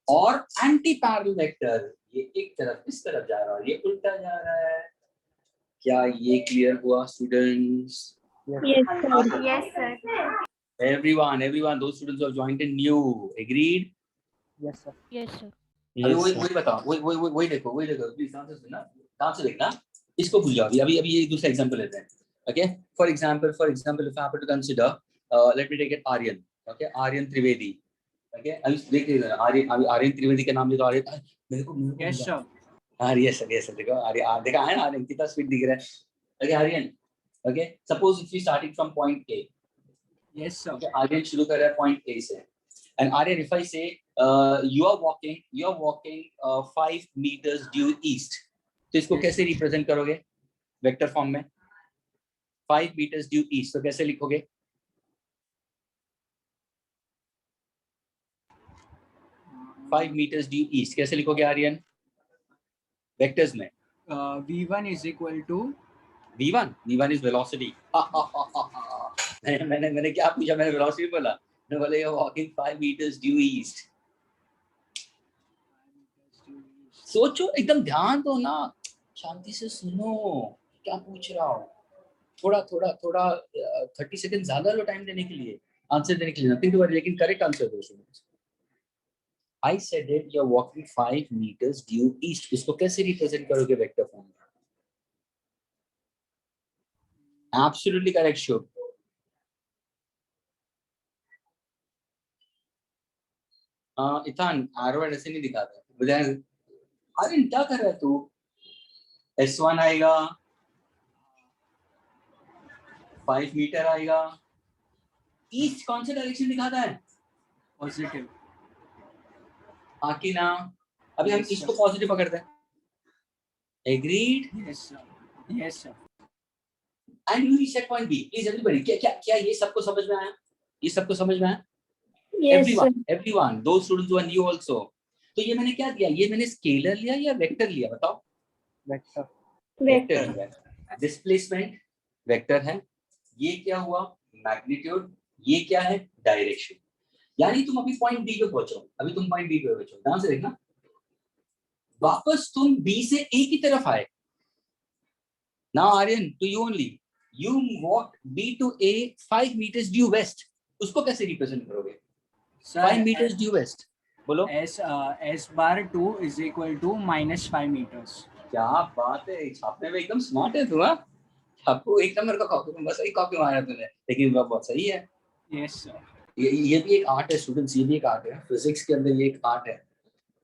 और anti-parallel vector, ये एक तरफ इस तरफ जा रहा है, ये उल्टा जा रहा है। क्या ये क्लियर हुआ students? Yes, sir. Yes, sir. Everyone, those students who have joined in new, agreed? Yes, sir. Yes, sir. अभी वही बताओ, वही देखो, प्लीज ध्यान से देखना, इसको भूल जाओ। अभी ये दूसरा एग्जांपल लेते हैं। Okay, for example if I have to consider, let me take it Aryan. Okay, Aryan Trivedi. Okay, अभी देखिए आर्यन त्रिवेदी का नाम ले तो आर्यन, मेरे को यस सर, हाँ यस सर, देखो आर्यन, देखा है ना आर्यन कितना स्पीड दिख रहा है। Okay Aryan, okay suppose if you starting from point A, yes sir, Aryan शुरू कर रहा है पॉइंट ए से, and Aryan, if I say you are walking 5 meters due east, तो इसको कैसे रिप्रेजेंट करोगे वेक्टर फॉर्म में? 5 meters due east, तो कैसे लिखोगे? फाइव मीटर्स ड्यू ईस्ट कैसे लिखोगे आर्यन वेक्टर्स में? v1 is equal to v1 is velocity. मैंने क्या पूछा? मैंने वेलोसिटी बोला, मैंने बोला you're walking 5 meters due east. सोचो, एकदम ध्यान दो ना, शांति से सुनो क्या पूछ रहा हूँ। थोड़ा 30 सेकंड ज्यादा लो टाइम देने के लिए, आंसर देने के लिए, नथिंग टू वरी, लेकिन करेक्ट आंसर दो students. I said it, you're walking 5 meters due east. इसको कैसे रिप्रेजेंट करोगे वेक्टर फॉर्म में? Absolutely correct, Shubh. Ethane RO ऐसे नहीं दिखाता है। अरे क्या कर रहा है तू? S1 आएगा, 5 मीटर आएगा, ईस्ट कौन सा डायरेक्शन दिखाता है? पॉजिटिव। आकी ना, अभी हम इसको पॉजिटिव पकड़ते हैं। Agreed? Yes sir. And you reset point B, please everybody, क्या ये सबको समझ में आया? ये सबको समझ में आया? Yes, sir. Everyone, those students who are new also. तो ये मैंने क्या दिया? ये मैंने स्केलर लिया या वेक्टर लिया? बताओ। वेक्टर लिया। डिस्प्लेसमेंट वेक्टर है, ये क्या हुआ? मैग्नीट्यूड, ये क्या है? डायरेक्शन। यानी तुम अभी पॉइंट बी पे पहुंचो, ध्यान से देखना, वापस तुम बी से ए की तरफ आए। Now Aryan, to you only, you walk B to A 5 meters due west, उसको कैसे रिप्रेजेंट करोगे? 5 meters ड्यू वेस्ट, बोलो। S bar 2 is equal to -5 meters. क्या बात है, छापने में एकदम स्मार्ट है तू। आपको एक नंबर का कॉपी में बस एक कॉपी मारा तूने, लेकिन वो बहुत सही है। Yes sir. ये भी एक आर्ट है स्टूडेंट्स, ये भी एक आर्ट है, फिजिक्स के अंदर ये एक आर्ट है।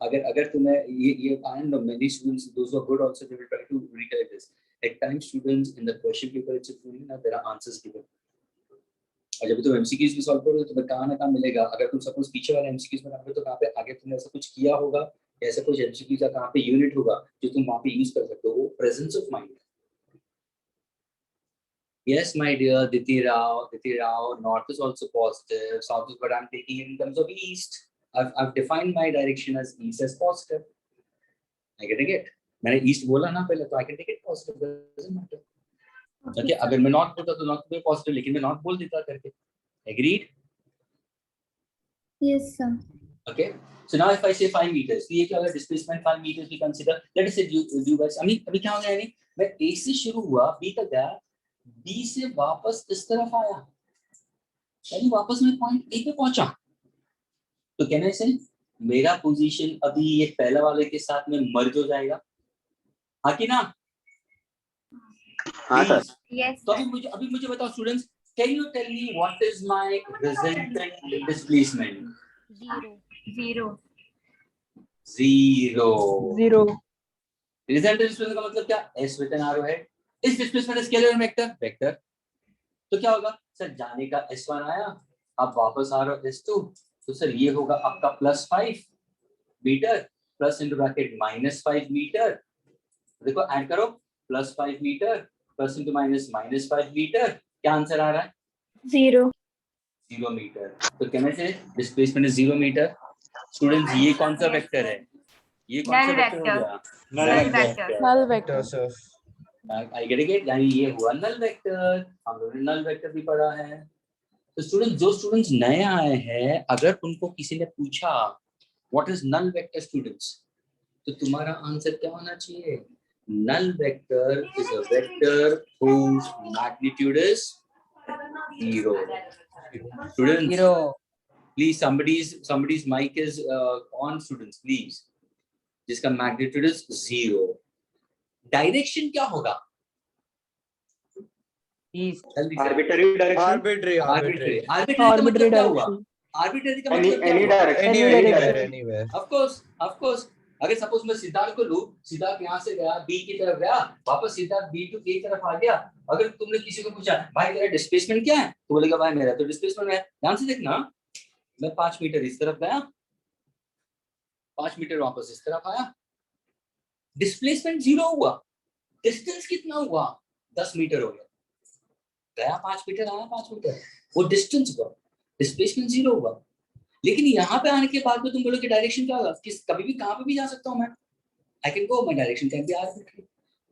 अगर तुम्हें ये I know many students those who are good also they will try to recollect this. At times students in the question paper it's fully ना देयर आर आंसर्स गिवन, और जब तुम एमसीक्यूज भी सॉल्व करोगे तो कहां ना कहां मिलेगा। अगर तुम सपोज पीछे वाले एमसीक्यूज में कहां पे, तो कहां पे आगे तुमने ऐसा कुछ किया होगा, ऐसा कुछ एमसीक्यूज का कहां पे यूनिट होगा जो तुम वहां पे यूज कर सकते हो, वो presence of mind. Yes, my dear Diti Rao, north is also positive, south is what I'm taking in terms of east. I've defined my direction as east as positive. I getting it? मैंने east बोला ना पहले, तो I can take it positive. Doesn't matter. Okay, अगर मैं north बोलता तो north में positive, लेकिन मैं north बोल देता करके. Agreed? Yes, sir. Okay. So now if I say 5 meters, तो ये क्या होगा? Displacement 5 meters we consider. Let us say you guys, अभी क्या हो गया यानी मैं A से शुरू हुआ, B तक गया, B से वापस इस तरफ आया, यानी वापस मैं पॉइंट A पे पहुंचा. तो कहने से मेरा पोजीशन अभी ये पहला वाले के साथ में मर्ज हो जाएगा. हाँ कि ना? हाँ सर. Yes. तो अभी मुझे बताओ students, can you tell me what is my resultant displacement? Zero. Zero. Resultant displacement का मतलब क्या? S with an arrow head. इस डिस्प्लेसमेंट स्केलर वेक्टर. तो क्या होगा सर? जाने का S1 आया, अब वापस आ रहा है S2, तो सर ये होगा आपका +5 metre plus into bracket -5 metre. देखो ऐड करो, +5 मीटर प्लस इनटू -5 मीटर. क्या आंसर आ रहा है? 0. 0 मीटर. तो कहने से डिस्प्लेसमेंट इज 0 मीटर. स्टूडेंट्स ये कौन सा वेक्टर है? ये कौन सा Null वेक्टर हो vector. गया? Null vector. Null vector. I get it. यानी ये हुआ नल वेक्टर. हम लोगों ने नल वेक्टर भी पढ़ा है. तो स्टूडेंट, जो स्टूडेंट्स नए आए हैं, अगर उनको किसी ने पूछा what is null vector students, तो तुम्हारा आंसर क्या होना चाहिए? Null vector is a vector whose magnitude is 0. Students, 0. please somebody's mic is on. Students, please, जिसका magnitude is 0. डायरेक्शन क्या होगा? East. Arbitrary direction. Arbitrary. Arbitrary का मतलब क्या हुआ? आर्बिट्रेरी का मतलब क्या Any हुआ? direction. Anywhere. Of course. अगर सपोज मैं सिद्धार्थ को लूं, सिद्धार्थ यहाँ से गया बी की तरफ गया, वापस सिद्धार्थ बी टू ए तरफ आ गया. अगर तुमने किसी को पूछा भाई तेरा डिस्प्लेसमेंट क्या है, तो बोलेगा भाई मेरा तो डिस्प्लेसमेंट है. ध्यान से देखना, मैं 5 मीटर इस तरफ गया, 5 मीटर वापस इस तरफ आया, डिस्प्लेसमेंट 0 हुआ. डिस्टेंस कितना हुआ? 10 मीटर हो गया. गया 5 मीटर, आया 5 मीटर, वो डिस्टेंस हुआ. डिस्प्लेसमेंट 0 हुआ. लेकिन यहाँ पे आने के बाद में तुम बोलोगे डायरेक्शन क्या होगा? किस कभी भी कहाँ पे भी जा सकता हूँ मैं. I can go, my direction can be arbitrary.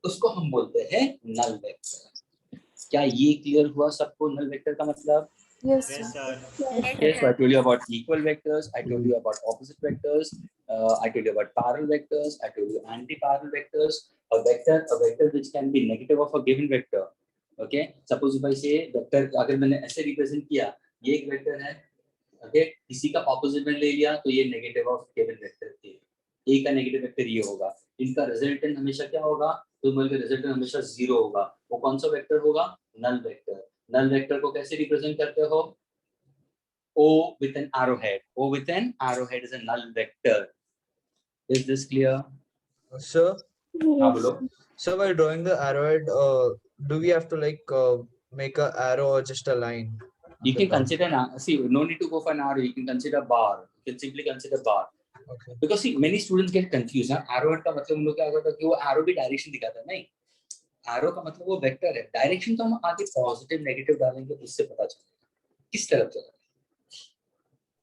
उसको हम बोलते हैं नल वेक्टर. क्या ये क्लियर हुआ सबको नल वेक्टर का मतलब? Yes, Yes, sir. sir. Yes, so I told you about equal vectors, I told you about opposite vectors, I told you about parallel vectors, I told you anti-parallel vectors. A vector which can be negative of a given vector. Okay, suppose if I say vector, अगर मैंने ऐसे represent किया, ये एक vector है, okay, किसी का opposite में ले लिया तो ये negative of given vector A. A का negative vector ये होगा. इनका resultant हमेशा क्या होगा? तो मतलब resultant हमेशा 0 होगा. वो कौन सा vector होगा? Null vector. Null vector को कैसे represent करते हो? O with an arrowhead. O with an arrowhead is a null vector. Is this clear? Sir, हाँ बोलो. so while drawing the arrowhead, do we have to make a arrow or just a line? You can consider, see, no need to go for an arrow. You can consider bar. You can simply consider bar. Okay. Because see, many students get confused. Arrowhead का मतलब उन लोग क्या होता है कि वो arrow भी direction दिखाता है. नहीं, arrow का मतलब वो vector है. Direction तो हम आगे positive, negative डालेंगे, उससे पता चलेगा किस तरफ चलेगा.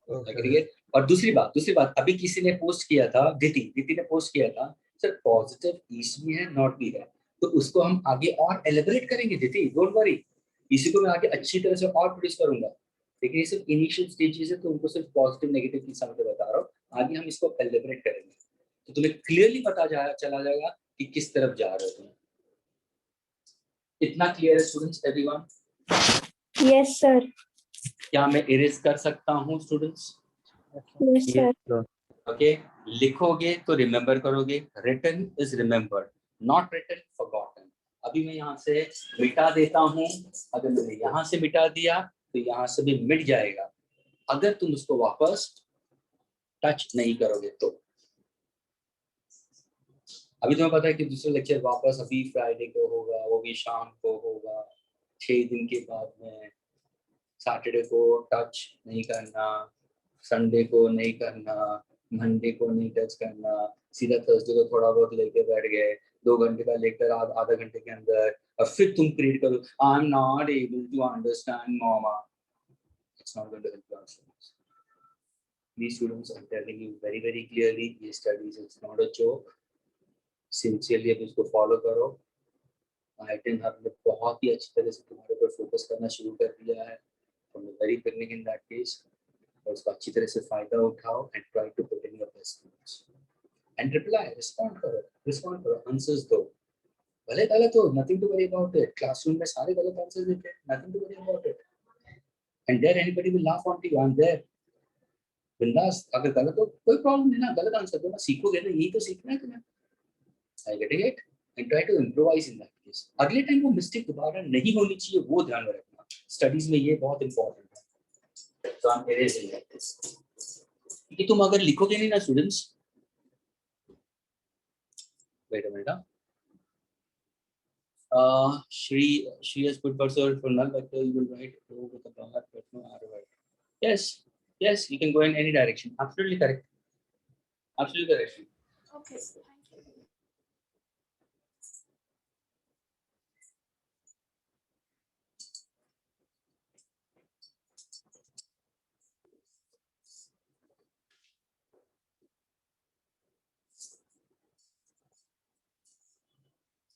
Okay. और दूसरी बात अभी किसी ने पोस्ट किया था, दीदी ने पोस्ट किया था, सर पॉजिटिव ईस्ट भी है, नॉर्थ भी है, तो उसको हम आगे और एलिबरेट करेंगे. दीदी डोंट वरी, इसी को मैं आगे अच्छी तरह से और प्रोड्यूस करूंगा. लेकिन ये सिर्फ इनिशियल स्टेजेस है, तो उनको सिर्फ पॉजिटिव नेगेटिव की समझ बता रहा हूँ. आगे हम इसको एलिबरेट करेंगे तो तुम्हें क्लियरली पता चला जाएगा कि किस तरफ जा रहे हो तुम. इतना क्लियर है स्टूडेंट्स? एवरीवन? Yes, sir. क्या मैं इरेज कर सकता हूँ स्टूडेंट्स? Yes, sir. ओके, लिखोगे तो रिमेंबर करोगे. Written is remembered, not written forgotten. अभी मैं यहाँ से मिटा देता हूँ. अगर मैंने यहाँ से मिटा दिया तो यहाँ से भी मिट जाएगा, अगर तुम उसको वापस टच नहीं करोगे तो. अभी तुम्हें पता है कि दूसरा लेक्चर वापस अभी फ्राइडे को होगा, वो भी शाम को होगा, 6 दिन के बाद में. सैटरडे को टच नहीं करना, संडे को नहीं करना, मंडे को नहीं टच करना, सीधा थर्सडे को थोड़ा बहुत लेके बैठ गए, 2 घंटे का लेकर आधा घंटे के अंदर, और फिर तुम क्रिएट करो I am not able to understand मामा. It's not going to help you. These students, I'm telling you very very clearly, ये studies it's not a joke. Sincerely अब इसको follow करो. IIT हमने बहुत ही अच्छी तरह से तुम्हारे ऊपर फोकस करना शुरू कर दिया है from the very beginning in that case. और उसका अच्छी तरह से फायदा उठाओ and try to put in your best notes. And reply, respond करो, answers दो. भले गलत हो, nothing to worry about it. Classroom में सारे गलत answers देते हैं, nothing to worry about it. And there anybody will laugh on you, I'm there. बिंदास, अगर गलत हो कोई प्रॉब्लम नहीं ना, गलत आंसर दो ना, सीखोगे ना, यही तो सीखना है तुम्हें. I get it and try to improvise in that case. अगले टाइम वो मिस्टेक दोबारा नहीं होनी चाहिए, वो ध्यान में रखना. स्टडीज में ये बहुत इंपॉर्टेंट है. तो I'm erasing this. कि तुम अगर लिखोगे नहीं ना students, wait a minute. Shri has put cursor for null vector. You will write O with a bar, but no arrow. Yes, you can go in any direction. Absolutely correct. Absolutely correct. Okay, thank you.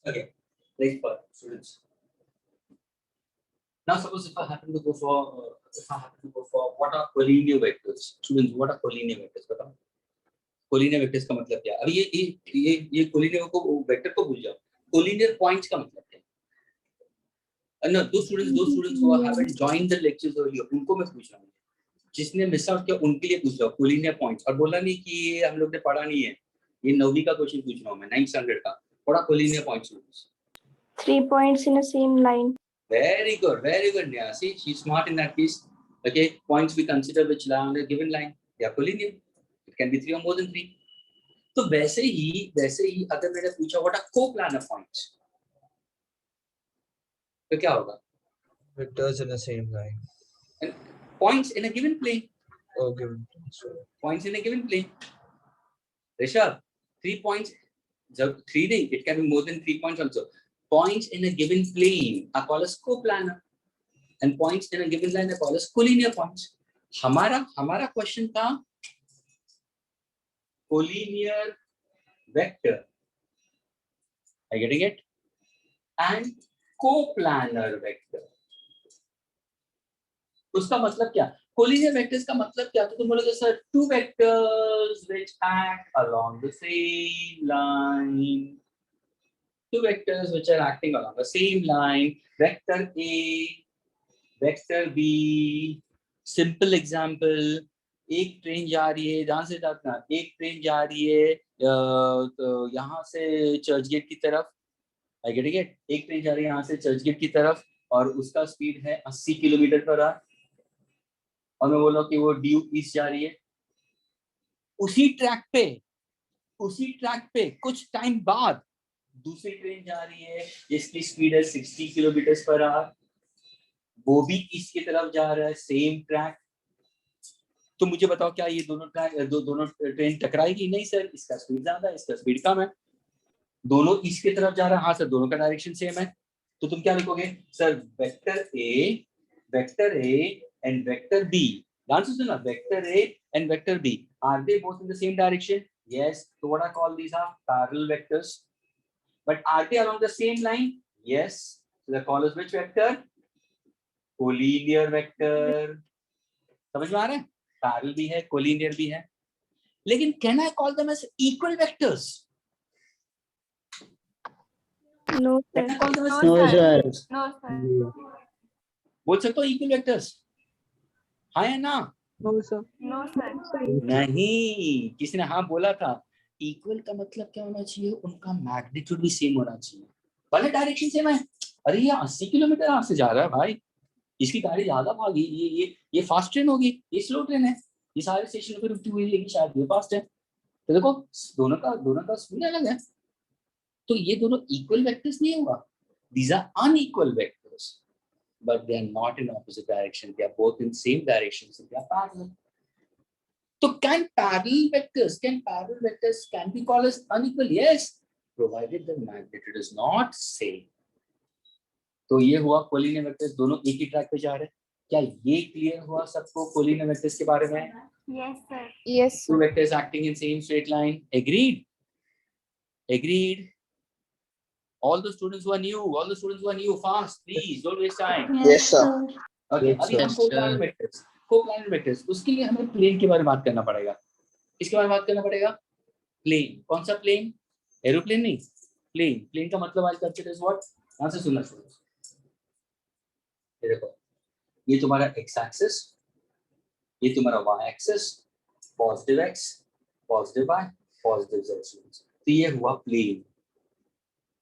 Okay, next part, students. Now, suppose if I happen to go for what are collinear vectors? Students, what are collinear vectors? बताओ. Collinear vectors का मतलब क्या? अब ये collinear को vector को भूल जाओ. Collinear points का मतलब क्या? No, those students who haven't joined the lectures earlier, उनको मैं पूछ रहा हूँ. जिसने मिस आउट किया उनके लिए पूछ रहा हूँ. Collinear points और बोला नहीं कि ये हम लोग ने पढ़ा नहीं है. ये 9वीं का क्वेश्चन पूछ रहा हूँ मैं, 9th standard का. What are collinear points? 3 points in a same line. Very good, Nyasi. She's smart in that case. Okay, points we consider which lie on a given line. They are collinear. It can be 3 or more than 3. तो वैसे ही अगर मैंने पूछा what are coplanar points, तो क्या होगा? Vectors in the same line. And points in a given plane. Oh, given. Points in a given plane. Rishabh, 3 points. 3 days. It can be more than 3 points also. Points in a given plane are called as coplanar, and points in a given line are called as collinear points. हमारा question था collinear vector. Are you getting it? And coplanar vector. उसका मतलब क्या? Collinear vectors का मतलब क्या? तो तुम बोलोगे sir, 2 vectors which act along the same line. 2 vectors which are acting along the same line. Vector A, vector B. Simple example. एक ट्रेन जा रही है, जहाँ से जाना, एक ट्रेन जा रही है तो यहाँ से चर्च गेट की तरफ. I get it. एक ट्रेन जा रही है यहाँ से चर्च गेट की तरफ और उसका स्पीड है 80 किलोमीटर पर आवर. और मैं बोल रहा हूँ कि वो ड्यू ईस्ट जा रही है. उसी ट्रैक पे कुछ टाइम बाद दूसरी ट्रेन जा रही है जिसकी स्पीड है 60 किलोमीटर पर आवर. वो भी ईस्ट की तरफ जा रहा है, सेम ट्रैक. तो मुझे बताओ क्या ये दोनों ट्रेन टकराएगी? नहीं सर, इसका स्पीड ज्यादा है, इसका स्पीड कम है. दोनों ईस्ट की तरफ जा रहा है. हाँ सर, दोनों का डायरेक्शन सेम है. तो तुम क्या लिखोगे? Sir, vector A and vector B. ध्यान से सुनना, vector A and vector B, are they both in the same direction? Yes. तो what I call these are parallel vectors. But are they along the same line? Yes. So the call is which vector? Collinear vector. समझ में आ रहा है? Parallel भी है, collinear भी है. लेकिन can I call them as equal vectors? No, sir. Can I call them as No, sir. Vectors? No, sir. बोल सकते हो इक्वल वेक्टर्स? हाँ या ना? No, sir. No, sir. नहीं, किसी ने हाँ बोला था. इक्वल का मतलब क्या होना चाहिए? उनका मैग्नीट्यूड भी सेम होना चाहिए. भले डायरेक्शन सेम है. अरे ये 80 किलोमीटर यहाँ से जा रहा है भाई, इसकी गाड़ी ज्यादा भागी, ये फास्ट ट्रेन होगी, ये स्लो ट्रेन है, ये सारे स्टेशन पे रुकती हुई है, शायद ये फास्ट है. तो देखो दोनों का स्पीड अलग है. तो ये दोनों इक्वल वेक्टर्स नहीं होगा. These are unequal vectors, but they are not in opposite direction. They are both in same direction, so they are parallel. So can parallel vectors can be called as unequal? Yes, provided the magnitude is not same. तो ये हुआ collinear vectors, दोनों एक ही track पे जा रहे हैं. क्या ये क्लियर हुआ सबको कोलिनियर वेक्टर्स के बारे में? Yes, sir. Yes, Two sir. vectors acting in same straight line. Agreed? Agreed? All the students who are new, fast, please, don't waste time. Yes, sir. Okay, Yes, अभी हम sir. co-planar vectors, उसके लिए हमें plane के बारे में बात करना पड़ेगा. किसके बारे में बात करना पड़ेगा? प्लेन. कौन सा प्लेन? एरोप्लेन नहीं, प्लेन. प्लेन का मतलब आज कंसीडर इज व्हाट? ध्यान से सुनना स्टूडेंट्स. ये देखो, ये तुम्हारा x एक्सिस, ये तुम्हारा y axis, positive x, positive y, positive z students. तो ये हुआ प्लेन.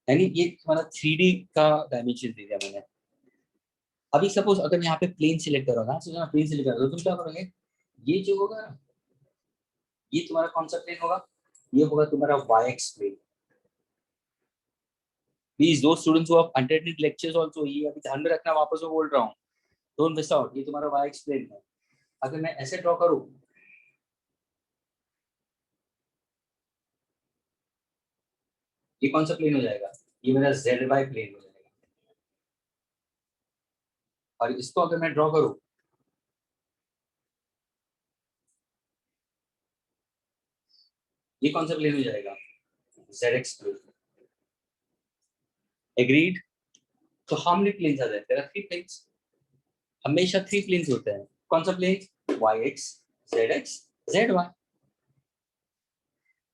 यानी ये तुम्हारा 3D का डायमेंशन दे दिया मैंने. अभी सपोज अगर मैं यहाँ पे प्लेन सिलेक्ट करूँ ना, तो प्लेन सिलेक्ट करो तो तुम क्या करोगे? ये जो होगा ना, ये तुम्हारा कौन सा प्लेन होगा? ये होगा तुम्हारा y-x plane. Please, those students who have attended lectures also, ये अभी ध्यान में रखना, वापस मैं बोल रहा हूँ, don't miss out. ये तुम्हारा y-x प्लेन है. अगर मैं ऐसे ड्रॉ करूँ, ये कौन सा प्लेन हो जाएगा? ये मेरा z-y प्लेन हो जाएगा. और इसको अगर मैं ड्रॉ करूँ, ये कौन सा प्लेन हो जाएगा? zx plane. Agreed? तो how many planes are there? There are 3 planes. हमेशा 3 planes होते हैं. कौन सा प्लेन? yx, zx, zy.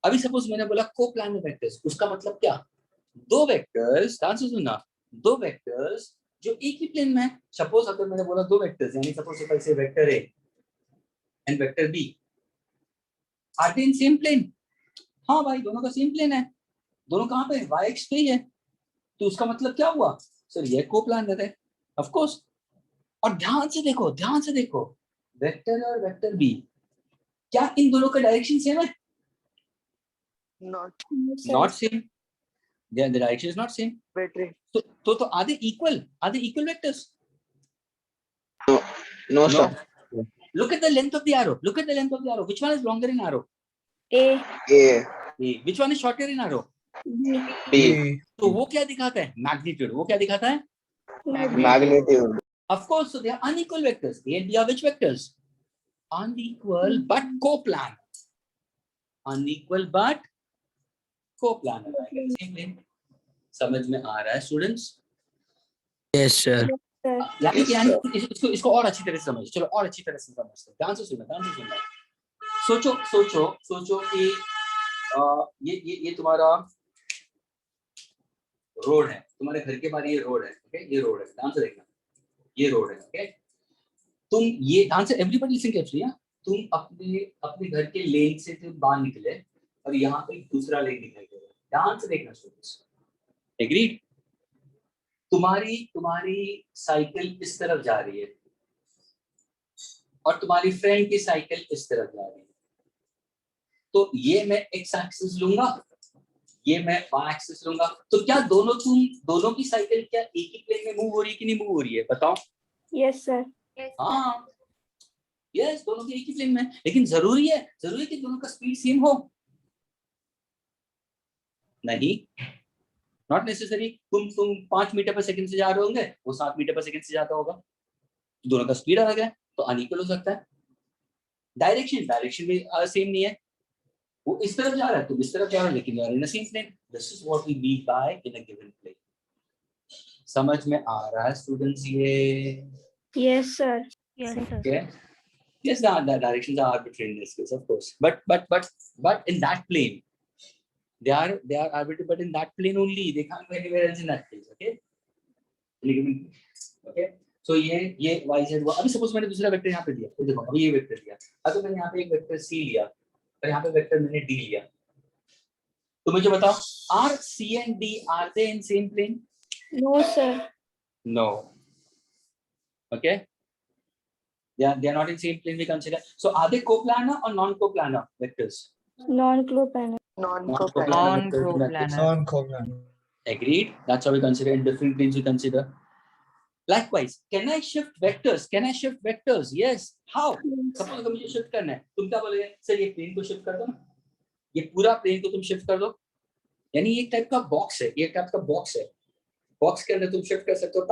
अभी सपोज मैंने बोला कोप्लानर वेक्टर्स, उसका मतलब क्या? दो वेक्टर्स, ध्यान से सुनना, दो वेक्टर्स जो एक ही प्लेन में है. सपोज अगर मैंने बोला दो वेक्टर्स, यानी suppose say vector a and vector b, are they in same plane? हाँ भाई, दोनों का सेम प्लेन है. दोनों कहाँ पे? yx पे ही है. तो उसका मतलब क्या हुआ? सर ये कोप्लानर है, ऑफ कोर्स. और ध्यान से देखो, वेक्टर और वेक्टर बी, क्या इन दोनों का डायरेक्शन सेम है? Not same. The direction is not same. तो are they equal vectors? No, sir. Look at the length of the arrow. Which one is longer in arrow? A. A. Which one is shorter in arrow? B. B. तो वो क्या दिखाता है? Magnitude. वो क्या दिखाता है? Magnitude. Of course, so they are unequal vectors. A and B are which vectors? Unequal but coplanar. Unequal but coplanar. Same thing. समझ में आ रहा है स्टूडेंट्स? Yes, sir. यानी इसको और अच्छी तरह से समझ. चलो और अच्छी तरह से समझते हैं. ध्यान से सुनना. सोचो कि ये तुम्हारा रोड है. तुम्हारे घर के बाहर ये रोड है. ओके, ये रोड है. ध्यान से देखना, ये रोड है. ओके, तुम ये ध्यान से, एवरीबॉडी लिसन केयरफुली. तुम अपने घर के लेन से तुम बाहर निकले और यहाँ पे दूसरा लेन दिखाई दे रहा है. ध्यान से देखना स्टूडेंट्स. एग्रीड? तुम्हारी साइकिल इस तरफ जा रही है और तुम्हारी फ्रेंड की साइकिल इस तरफ जा रही है. तो ये मैं एक्स एक्सिस लूंगा, ये मैं वाई एक्सिस लूंगा. तो क्या दोनों की साइकिल क्या एक ही प्लेन में मूव हो रही है कि नहीं मूव हो रही है? बताओ. Yes, sir. हाँ, यस, दोनों के एक ही प्लेन में. लेकिन जरूरी है कि दोनों का स्पीड सेम हो? नहीं, नॉट नेसेसरी. तुम 5 मीटर पर सेकंड से जा रहे होंगे, वो 7 मीटर पर सेकंड से जाता होगा. दोनों का स्पीड अलग है, तो अनइक्वल हो सकता है. डायरेक्शन भी सेम नहीं है. वो इस तरफ जा रहा है, तुम इस तरफ जा रहे हो, लेकिन you are in the same plane. This is what we mean by in a given plane. समझ में आ रहा है स्टूडेंट्स? ये Yes, sir. Yes, sir. okay. Yes, the directions are arbitrary in this case, of course, but in that plane they are arbitrary, but in that plane only. They can't go anywhere else in that place. Okay, so ये y z हुआ. अभी suppose मैंने दूसरा vector यहाँ पे दिया, तो देखो अभी ये वेक्टर दिया. अगर मैंने यहाँ पे एक वेक्टर c लिया और यहाँ पे वेक्टर मैंने d लिया, तो मुझे बताओ, are c and d, are they in same plane? No, sir. No. Okay, they are not in same plane, we consider. So are they coplanar or non-coplanar vectors? Non-coplanar. Non-coplanar. Agreed. That's how we consider. In different planes we consider. Likewise, can I shift vectors? Yes. How? Suppose अगर मुझे shift करना है, तुम क्या बोलोगे? Sir ये plane को shift कर दो ना. ये पूरा plane को तुम shift कर दो. यानी ये एक टाइप का बॉक्स है. बॉक्स के अंदर तुम शिफ्ट कर सकते हो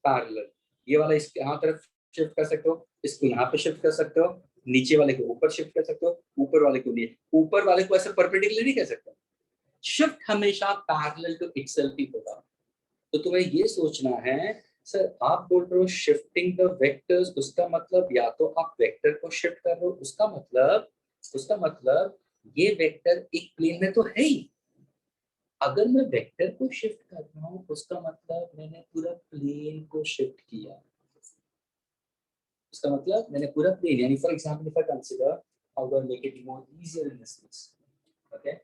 पैरेलल. ये वाला इसके यहाँ तरफ शिफ्ट कर सकते हो, इसको यहाँ पे शिफ्ट कर सकते हो, नीचे वाले को ऊपर शिफ्ट कर सकते हो, ऊपर वाले को नहीं, ऊपर वाले को ऐसे परपेंडिकुलर नहीं कर सकते। शिफ्ट हमेशा पैरेलल टू इटसेल्फ ही होगा। तो तुम्हें ये सोचना है सर आप बोल रहे हो शिफ्टिंग द वेक्टर्स, उसका मतलब या तो आप वेक्टर को शिफ्ट कर रहे हो, उसका मतलब ये वेक्टर एक प्लेन में तो है ही। अगर मैं वेक्टर को शिफ्ट कर रहा हूँ उसका मतलब मैंने पूरा प्लेन को शिफ्ट किया, उसका मतलब मैंने पूरा प्लेन, यानी for example if I consider how do I make it more easier in this case, okay.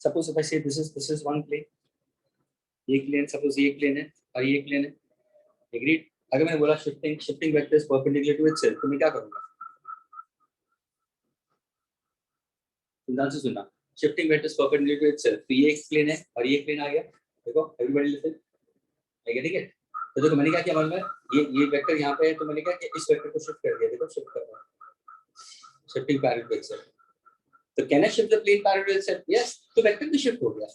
Suppose if I say this is one plane, ये प्लेन, सपोज ये प्लेन है और ये प्लेन है, एग्रीड। अगर मैंने बोला shifting vector is perpendicular to itself, तो मैं क्या करूंगा? ध्यान से सुनना, shifting vector is perpendicular to itself, तो ये एक प्लेन है और ये प्लेन आ गया, देखो एवरीबॉडी लिसन, ठीक है। तो देखो मैंने क्या किया मालूम है, ये वेक्टर यहाँ पे है तो मैंने क्या किया, इस वेक्टर को शिफ्ट कर दिया, देखो शिफ्ट कर रहा हूं, शिफ्टिंग पैरेलल टू इटसेल्फ। तो can I shift the plane parallel to itself? Yes, तो वेक्टर भी शिफ्ट हो गया,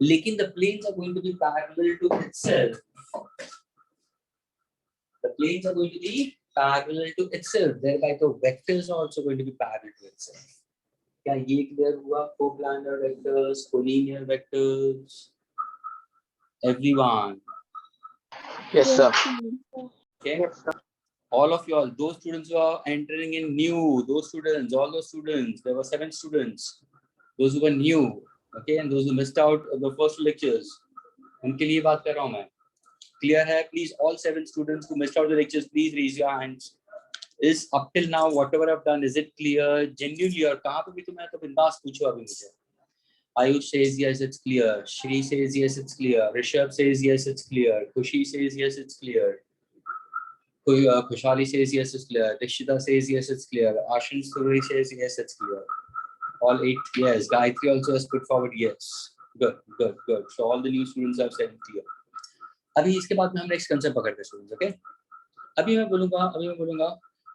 लेकिन the planes are going to be parallel to itself, the planes are going to be parallel to itself, thereby the vectors are also going to be parallel to itself. क्या ये clear हुआ? Coplanar vectors, collinear vectors, everyone? Yes, sir. Okay, all of you all, those students who are entering in new, those students, all those students, there were 7 students, those who were new, okay, and those who missed out the first lectures, उनके लिए बात कर रहा हूँ मैं। Clear है? Please, all 7 students who missed out the lectures, please raise your hands. Is up till now whatever I've done, is it clear genuinely? और कहाँ पे भी तुम्हें तो बिंदास पूछो अभी मुझे। Ayush says yes, it's clear. Shri says yes, it's clear. Rishabh says yes, it's clear. Kushi says yes, it's clear. Kushali says yes, it's clear. Dikshita says yes, it's clear. Ashin Suri says yes, it's clear. All 8 yes. Gayatri also has put forward yes. Good. So all the new students have said clear. अभी इसके बाद में हम next concept पकड़ते हैं students, okay. अभी मैं बोलूंगा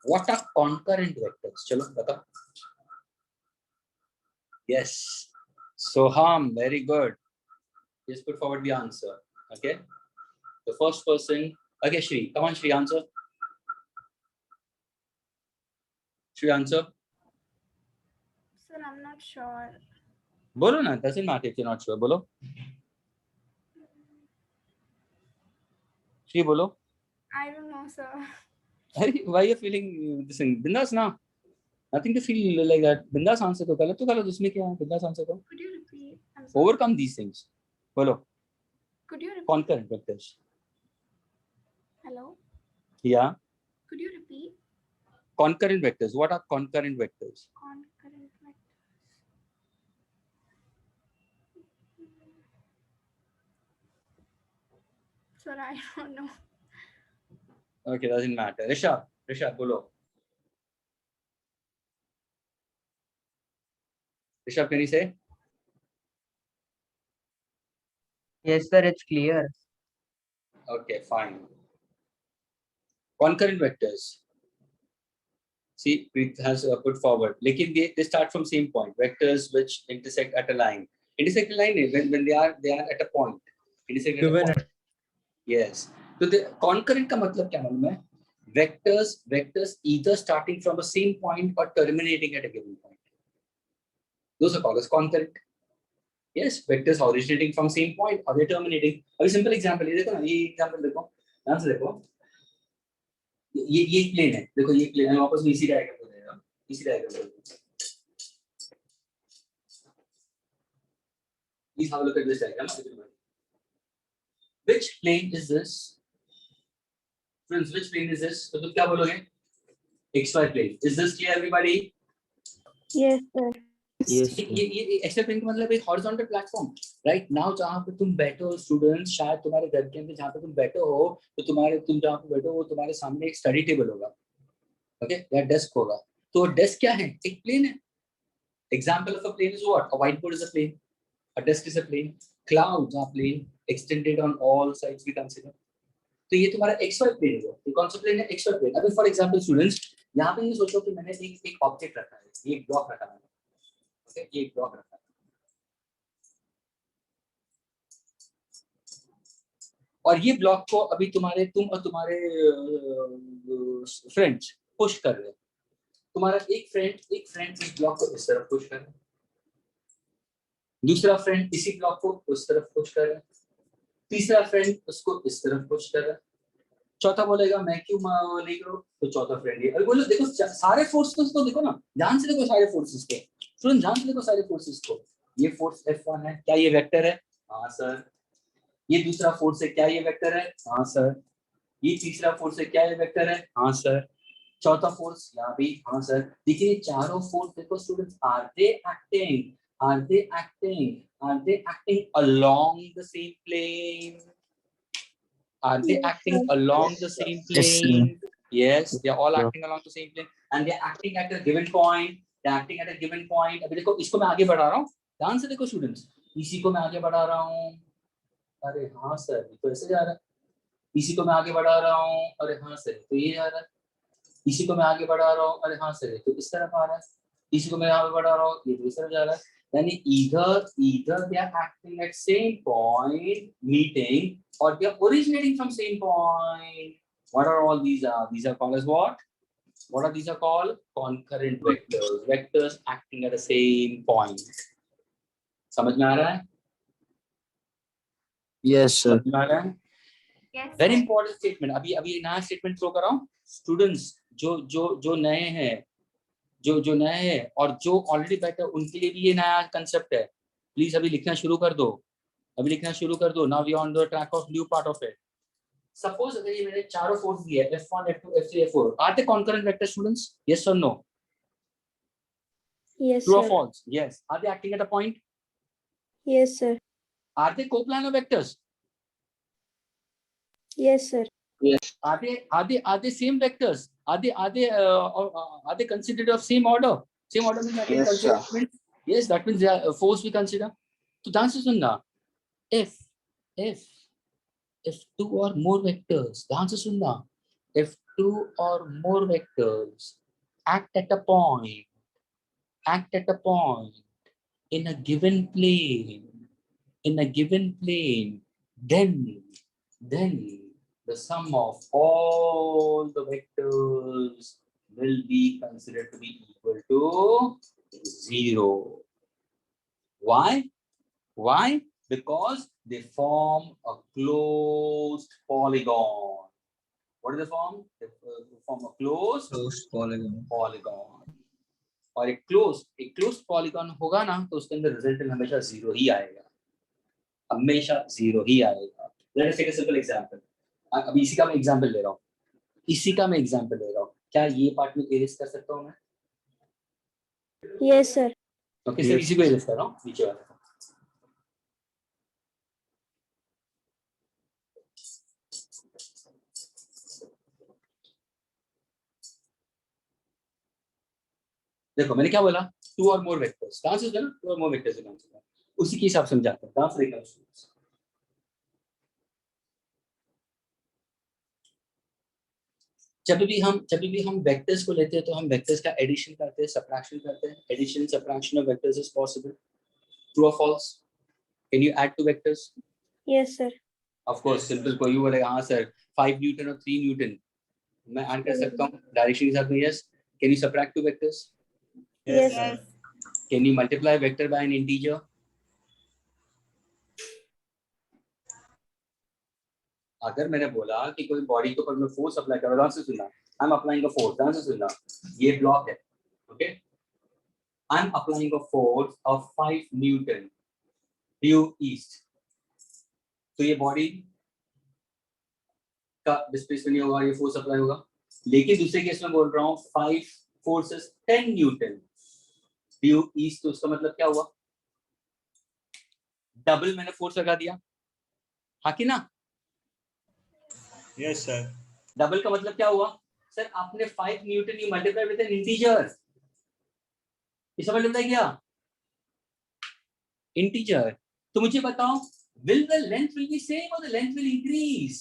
व्हाट आर कॉन्करेंट वेक्टर्स, चलो बताओ। Yes, Soham, very good, just put forward the answer, okay. The first person, okay, Shri, come on Shri, answer. Shri, answer. Sir, I'm not sure. बोलो ना, doesn't matter if you not sure, बोलो। श्री बोलो। I don't know, sir. Why are you feeling this thing? Bindas na. Nothing to feel like that. Bindas answer तो गलत उसमें क्या है? Bindas answer तो. Could you repeat? I'm sorry. Overcome these things. बोलो. Could you repeat? Concurrent vectors. Hello? Yeah. Could you repeat? Concurrent vectors. What are concurrent vectors? Concurrent vectors. Sir, I don't know. Okay, doesn't matter. Rishabh, बोलो. Rishabh, can you say? Yes, sir, it's clear. Okay, fine. Concurrent vectors. See, it has put forward. लेकिन they start from same point. Vectors which intersect at a line. Intersect a line when they are at a point. Intersect at a point. Yes. So the concurrent का मतलब क्या मालूम है? Vectors either starting from the same point or terminating at a given point. Those are called as concurrent. Yes, vectors originating from same point or they terminating. अभी simple example ये देखो ना, ये example देखो, ध्यान से देखो. ये plane है, देखो ये plane है, वापस इसी डायग्राम को देगा, इसी डायग्राम को. Please have a look at this diagram. Which plane is this? Friends, which plane is this? तो तुम क्या बोलोगे? XY plane. Is this clear, everybody? Yes, sir. Yes. ये XY plane का मतलब एक horizontal platform. Right now जहाँ पे तुम बैठे हो students, शायद तुम्हारे घर के अंदर जहाँ पे तुम बैठे हो, तो तुम जहाँ पे बैठे हो, तुम्हारे सामने एक study table होगा, okay? या desk होगा. तो desk क्या है? एक plane है. Example of a plane is what? A whiteboard is a plane. A desk is a plane. Clouds are plane. Extended on all sides we consider. तो ये तुम्हारा XY plane है. ये कौन सा plane है? XY plane. अभी for example students, यहाँ पे ये सोचो कि मैंने एक ऑब्जेक्ट रखा है, ये एक ब्लॉक रखा है, ओके, ये एक ब्लॉक रखा है. और ये ब्लॉक को अभी तुम और तुम्हारे फ्रेंड्स पुश कर रहे हैं। तुम्हारा एक फ्रेंड इस ब्लॉक को इस तरफ पुश कर रहा है, दूसरा फ्रेंड इसी ब्लॉक को उस तरफ पुश कर रहा है, तीसरा फ्रेंड उसको इस तरफ पुश कर रहा है, चौथा बोलेगा मैं क्यों नहीं करूं, तो चौथा फ्रेंड ये। अरे बोलो देखो सारे फोर्सेस को देखो ना, ध्यान से देखो सारे फोर्सेस को, स्टूडेंट ध्यान से देखो सारे फोर्सेस को। ये फोर्स F1 है, क्या ये वेक्टर है? हाँ सर। ये दूसरा फोर्स है, क्या ये वेक्टर है? हाँ सर। ये तीसरा फोर्स है, क्या ये वेक्टर है? हाँ सर। चौथा फोर्स यहाँ भी, हाँ सर। देखिए चारों फोर्स देखो students, are they acting along the same plane? Are they acting along the same plane? Yes, they are all acting along the same plane, and they are acting at a given point. They are acting at a given point. अभी देखो इसको मैं आगे बढ़ा रहा हूँ, ध्यान से देखो स्टूडेंट्स, इसी को मैं आगे बढ़ा रहा हूँ, अरे हाँ सर ये तो ऐसे जा रहा है, इसी को मैं आगे बढ़ा रहा हूँ, अरे हाँ सर तो ये जा रहा है, इसी को मैं आगे बढ़ा रहा हूँ, अरे हाँ सर तो इस तरफ आ रहा है, इसी को मैं आगे बढ़ा रहा हूँ, ये तो इस तरफ जा रहा है। यानी either they are acting at same point, meeting, or they are originating from same point. What are all these? These are called as what? What are these are called? Concurrent vectors. Vectors acting at the same point. समझ में आ रहा है? Yes, sir. समझ में आ रहा है? Yes, Very sir. important statement. अभी नया statement थ्रो कर रहा हूँ. Students जो नए हैं, जो नए हैं और जो ऑलरेडी बैठे उनके लिए भी ये नया कंसेप्ट है। प्लीज अभी लिखना शुरू कर दो, अभी लिखना शुरू कर दो। Now we are on the track of new part of it. Suppose अगर ये मैंने चारों फोर्स दिए F1 F2 F3 F4, are they concurrent vector students? Yes और नो? Yes, ट्रू और sir. False? Yes. Are they acting at a point? Yes, sir. Are they coplanar vectors? Yes, sir. Yes. Are they same vectors? Are they considered of same order? Same order means again Yes, consider. sir. Yes, that means they are force we consider. तो ध्यान से सुनना, if two or more vectors, ध्यान से सुनना, if two or more vectors act at a point in a given plane, then the sum of all the vectors will be considered to be equal to 0. Why? Because they form a closed polygon. What do they form? They form a closed polygon. और एक closed polygon होगा ना, तो उसके अंदर result हमेशा 0 ही आएगा, हमेशा 0 ही आएगा। Let us take a simple example. अभी इसी का मैं एग्जांपल ले रहा हूँ, क्या ये पार्ट में एरेज कर सकता हूँ मैं? Yes, sir. ओके सर, इसी को एरेज कर रहा हूँ, नीचे वाला। देखो मैंने क्या बोला, 2 और मोर वेक्टर्स, कहां से ना 2 और मोर वेक्टर्स कहां से, उसी के हिसाब से समझाते हैं। कहां से देखा जब भी हम वेक्टर्स को लेते हैं तो हम वेक्टर्स का एडिशन करते हैं, सब्ट्रैक्शन करते हैं। Addition subtraction of vectors is possible. True और false? Can you add two vectors? Yes, sir. Of course, simple. कोई बोलेगा हाँ सर 5 न्यूटन और 3 न्यूटन मैं ऐड कर सकता हूँ डायरेक्शन के साथ में। Yes. Can you subtract to vectors? Yes, Yes. Can you multiply vector by an integer? अगर मैंने बोला कि कोई बॉडी के ऊपर मैं फोर्स अप्लाई कर रहा हूं, से सुनना, I am applying a force, ध्यान से सुनना, ये ब्लॉक है, okay, I am applying a force of 5 Newton due east, तो ये बॉडी का डिस्प्लेसमेंट नहीं होगा, ये फोर्स अप्लाई होगा। लेकिन दूसरे केस में बोल रहा हूँ 5 फोर्सेस 10 न्यूटन ड्यू ईस्ट, तो उसका मतलब क्या हुआ? डबल मैंने फोर्स लगा दिया, हाँ कि ना? Yes, sir. डबल का मतलब क्या हुआ? सर आपने 5 Newton you multiply with N integer, ये समझ में क्या? इंटीजर। तो मुझे बताओ, will the length will be same or the length will increase?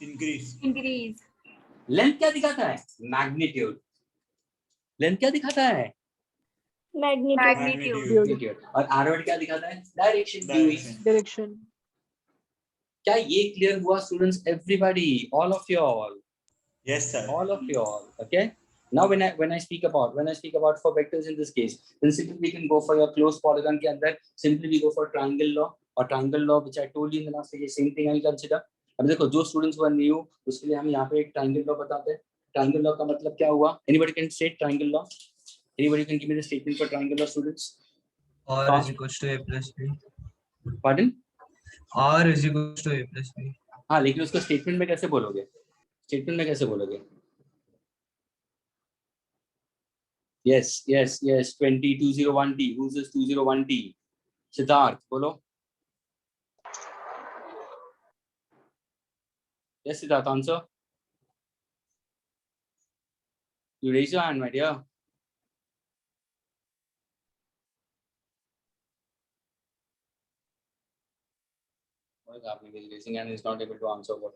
Increase. Length क्या दिखाता है? मैग्नीट्यूड। लेंथ क्या दिखाता है? Magnitude. और आरवर्ड क्या दिखाता है? डायरेक्शन। Direction. Direction. क्या ये क्लियर हुआ students? Everybody, all of you all, Yes, sir. all of you all. Okay, now when I speak about for vectors in this case, then simply we can go for your closed polygon के अंदर simply we go for triangle law, और triangle law which I told you in the last day, same thing I will consider. अब देखो जो students were new उसके लिए हम यहाँ पे एक ट्रायंगल लॉ बताते हैं. ट्रायंगल लॉ का मतलब क्या हुआ? Anybody can state triangle law? Anybody can give me the statement for triangle law students? R is equals to A plus B. Pardon? R is equals to A plus B. हाँ, लेकिन उसको statement में कैसे बोलोगे? Statement में कैसे बोलोगे? Yes, 20201T. Who's this 201T? Siddharth, बोलो. Yes, Siddharth, answer. You raise your hand, my dear. What is happening? He's raising hand and is not able to answer what?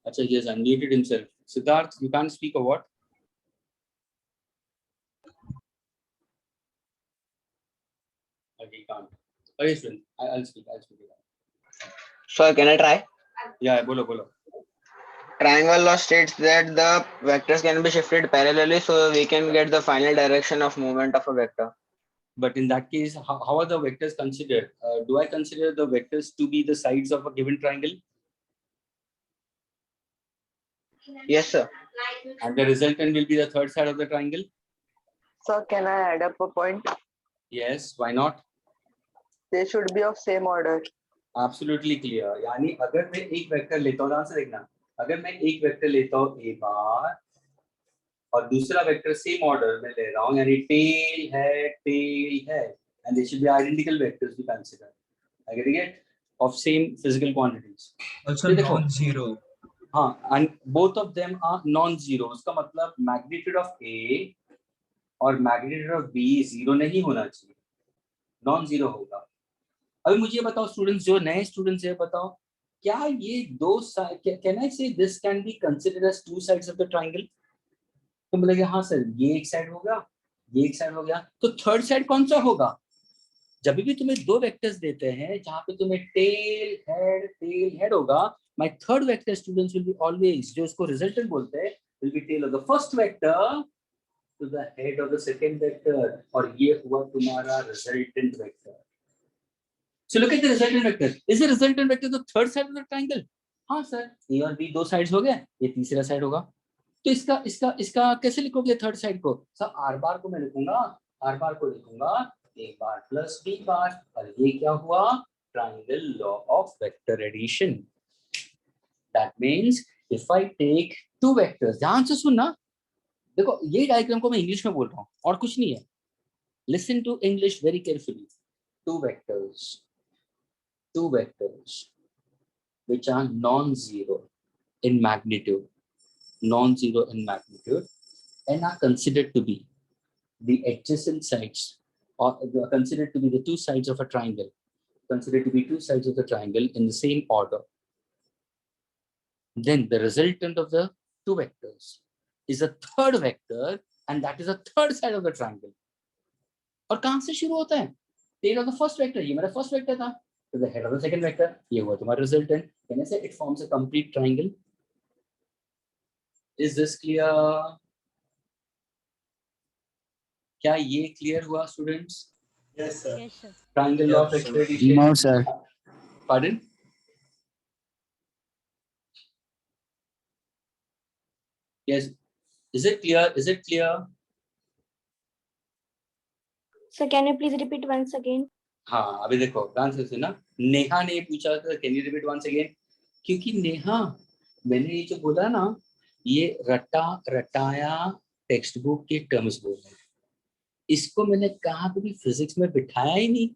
Achha, he has unmuted himself. Siddharth, you can't speak or what? Okay, you can't. Okay, student, I'll speak. Sir, can I try? Yeah, bolo. Triangle law states that the vectors can be shifted parallelly, so we can get the final direction of movement of a vector. But in that case, how are the vectors considered? Do I consider the vectors to be the sides of a given triangle? Yes, sir. And the resultant will be the third side of the triangle? Sir, can I add up a point? Yes, why not? They should be of same order. Absolutely clear. यानी अगर मैं एक vector लेता हूँ, ध्यान से देखना, अगर मैं एक वेक्टर लेता हूँ a बार और दूसरा वेक्टर सेम ऑर्डर में ले रहा हूँ, यानी टेल है, and they should be identical vectors we consider. Aggregate of same physical quantities. Also non-zero. हाँ, and both of them are non-zero. उसका मतलब magnitude of A और magnitude of B zero नहीं होना चाहिए, non-zero होगा. अभी मुझे ये बताओ स्टूडेंट्स, जो नए स्टूडेंट्स है, बताओ क्या ये दो side, can I say this can be considered as two sides of the triangle? तो बोलेंगे हाँ सर, ये एक साइड हो गया, ये एक साइड हो गया, तो थर्ड साइड कौन सा होगा? जब भी तुम्हें दो वेक्टर्स देते हैं जहां पे तुम्हें टेल हेड होगा, my third vector students will be always, जो उसको रिजल्टेंट बोलते हैं, will be tail of the first vector to the head of the second vector, और ये हुआ तुम्हारा resultant vector. So look at the resultant vector. Is the resultant vector the third side of the triangle? हाँ sir, A और B दो sides हो गए, ये तीसरा side होगा. तो इसका कैसे लिखोगे थर्ड साइड को? सर R बार को मैं लिखूंगा, R बार को लिखूंगा A बार प्लस B बार, और ये क्या हुआ? Triangle law of vector addition. That means if I take two vectors, ध्यान से सुनना, देखो ये डायग्राम को मैं इंग्लिश में बोल रहा हूँ और कुछ नहीं है. Listen to English very carefully. Two vectors which are non-zero in magnitude, and are considered to be the adjacent sides, or considered to be the two sides of a triangle, in the same order. Then the resultant of the two vectors is a third vector, and that is a third side of the triangle. और कहाँ से शुरू होता है? Tail of the first vector, ये मेरा first vector था, to the head of the second vector, ये हुआ तुम्हारा resultant. Can I say it forms a complete triangle? Is this clear? क्या ये clear हुआ students? Yes, sir. Yes, sir. Triangle law of vector addition. No, sir. Pardon? Yes. Is it clear? So can you please repeat once again? हाँ, अभी देखो ध्यान से सुना. नेहा ने पूछा था, can you repeat once again? क्योंकि नेहा, मैंने ये जो बोला ना, ये रटाया टेक्स्ट बुक के टर्म्स बोल रहे हैं, इसको मैंने कहाँ पे भी फिजिक्स में बिठाया ही नहीं.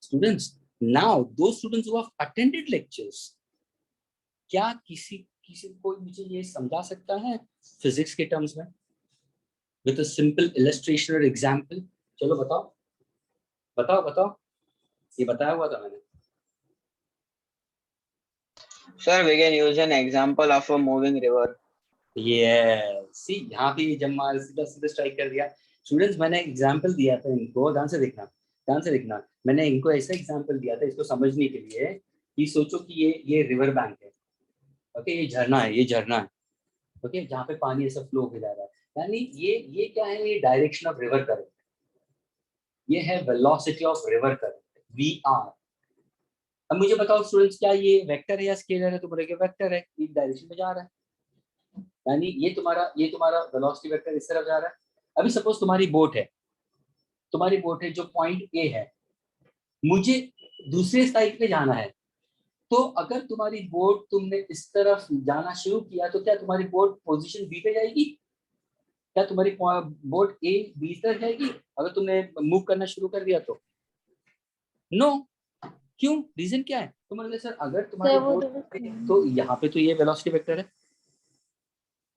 स्टूडेंट्स, नाउ दो students who have attended lectures, क्या किसी को मुझे ये समझा सकता है फिजिक्स के टर्म्स में विद अ सिंपल इलस्ट्रेशन और एग्जांपल? चलो बताओ, ये बताया हुआ था मैंने. Sir, we can use an example of a moving river. Yes, see यहाँ पे जब सीधा स्ट्राइक कर दिया. स्टूडेंट्स, मैंने एग्जांपल दिया था इनको, ध्यान से देखना, मैंने इनको ऐसा एग्जांपल दिया था इसको समझने के लिए कि सोचो कि ये रिवर बैंक है, ओके, ये झरना है, ये झरना है, ओके, जहाँ पे पानी ऐसा फ्लो हो जा रहा है, यानी ये क्या है, ये डायरेक्शन ऑफ रिवर करंट, ये है velocity of river current VR। अब मुझे बताओ स्टूडेंट्स, क्या ये वेक्टर है या स्केलर है? तो बोलेंगे वेक्टर है, एक डायरेक्शन में जा रहा है, यानी ये तुम्हारा वेलोसिटी वेक्टर इस तरफ जा रहा है। अभी सपोज तुम्हारी बोट है जो पॉइंट A है, मुझे दूसरे साइड पे जाना है, तो अगर तुम्हारी बोट तुमने इस तरफ जाना शुरू किया तो क्या तुम्हारी बोट पोजीशन B पे जाएगी? क्या तुम्हारी बोट A B तरफ जाएगी अगर तुमने मूव करना शुरू कर दिया तो? नो। क्यों? रीजन क्या है? तो मतलब सर अगर तुम्हारी बोट, तो यहाँ पे तो ये वेलोसिटी वेक्टर है,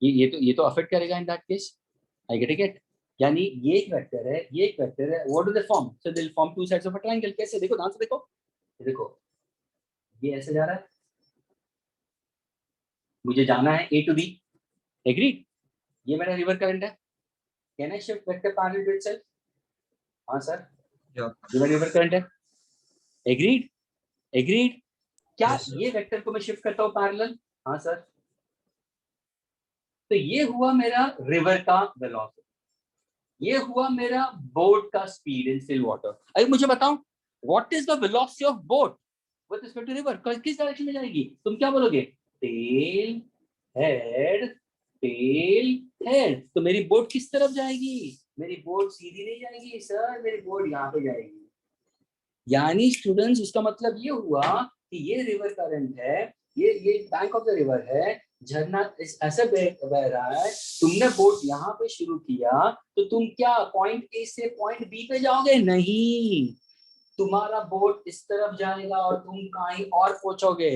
ये तो अफेक्ट करेगा इन that case. I get it? यानी ये एक वेक्टर है, ये एक वेक्टर है, what do they form? So they will form to sides of a triangle. कैसे? देखो ध्यान से देखो ये ऐसे जा रहा है, मुझे जाना है A to B, एग्रीड? ये मेरा रिवर करंट है, can I shift vector parallel to itself? हाँ सर, ये मेरा रिवर करंट है, एग्रीड? क्या Yes, sir. ये वेक्टर को मैं शिफ्ट करता हूँ पैरेलल? हाँ सर। तो ये हुआ मेरा रिवर का वेलोसिटी, ये हुआ मेरा बोट का स्पीड इन स्टिल वाटर। अभी मुझे बताओ, what is the velocity of boat with respect to river? किस डायरेक्शन में जाएगी? तुम क्या बोलोगे? Tail head, tail head. तो मेरी बोट किस तरफ जाएगी? मेरी बोट सीधी नहीं जाएगी सर, मेरी बोट यहाँ पे जाएगी। यानी स्टूडेंट्स, उसका मतलब ये हुआ कि ये रिवर करंट है, ये बैंक ऑफ द रिवर है, झरना ऐसे बह रहा है, तुमने बोट यहाँ पे शुरू किया तो तुम क्या पॉइंट A से पॉइंट B पे जाओगे? नहीं, तुम्हारा बोट इस तरफ जाएगा और तुम कहीं और पहुंचोगे।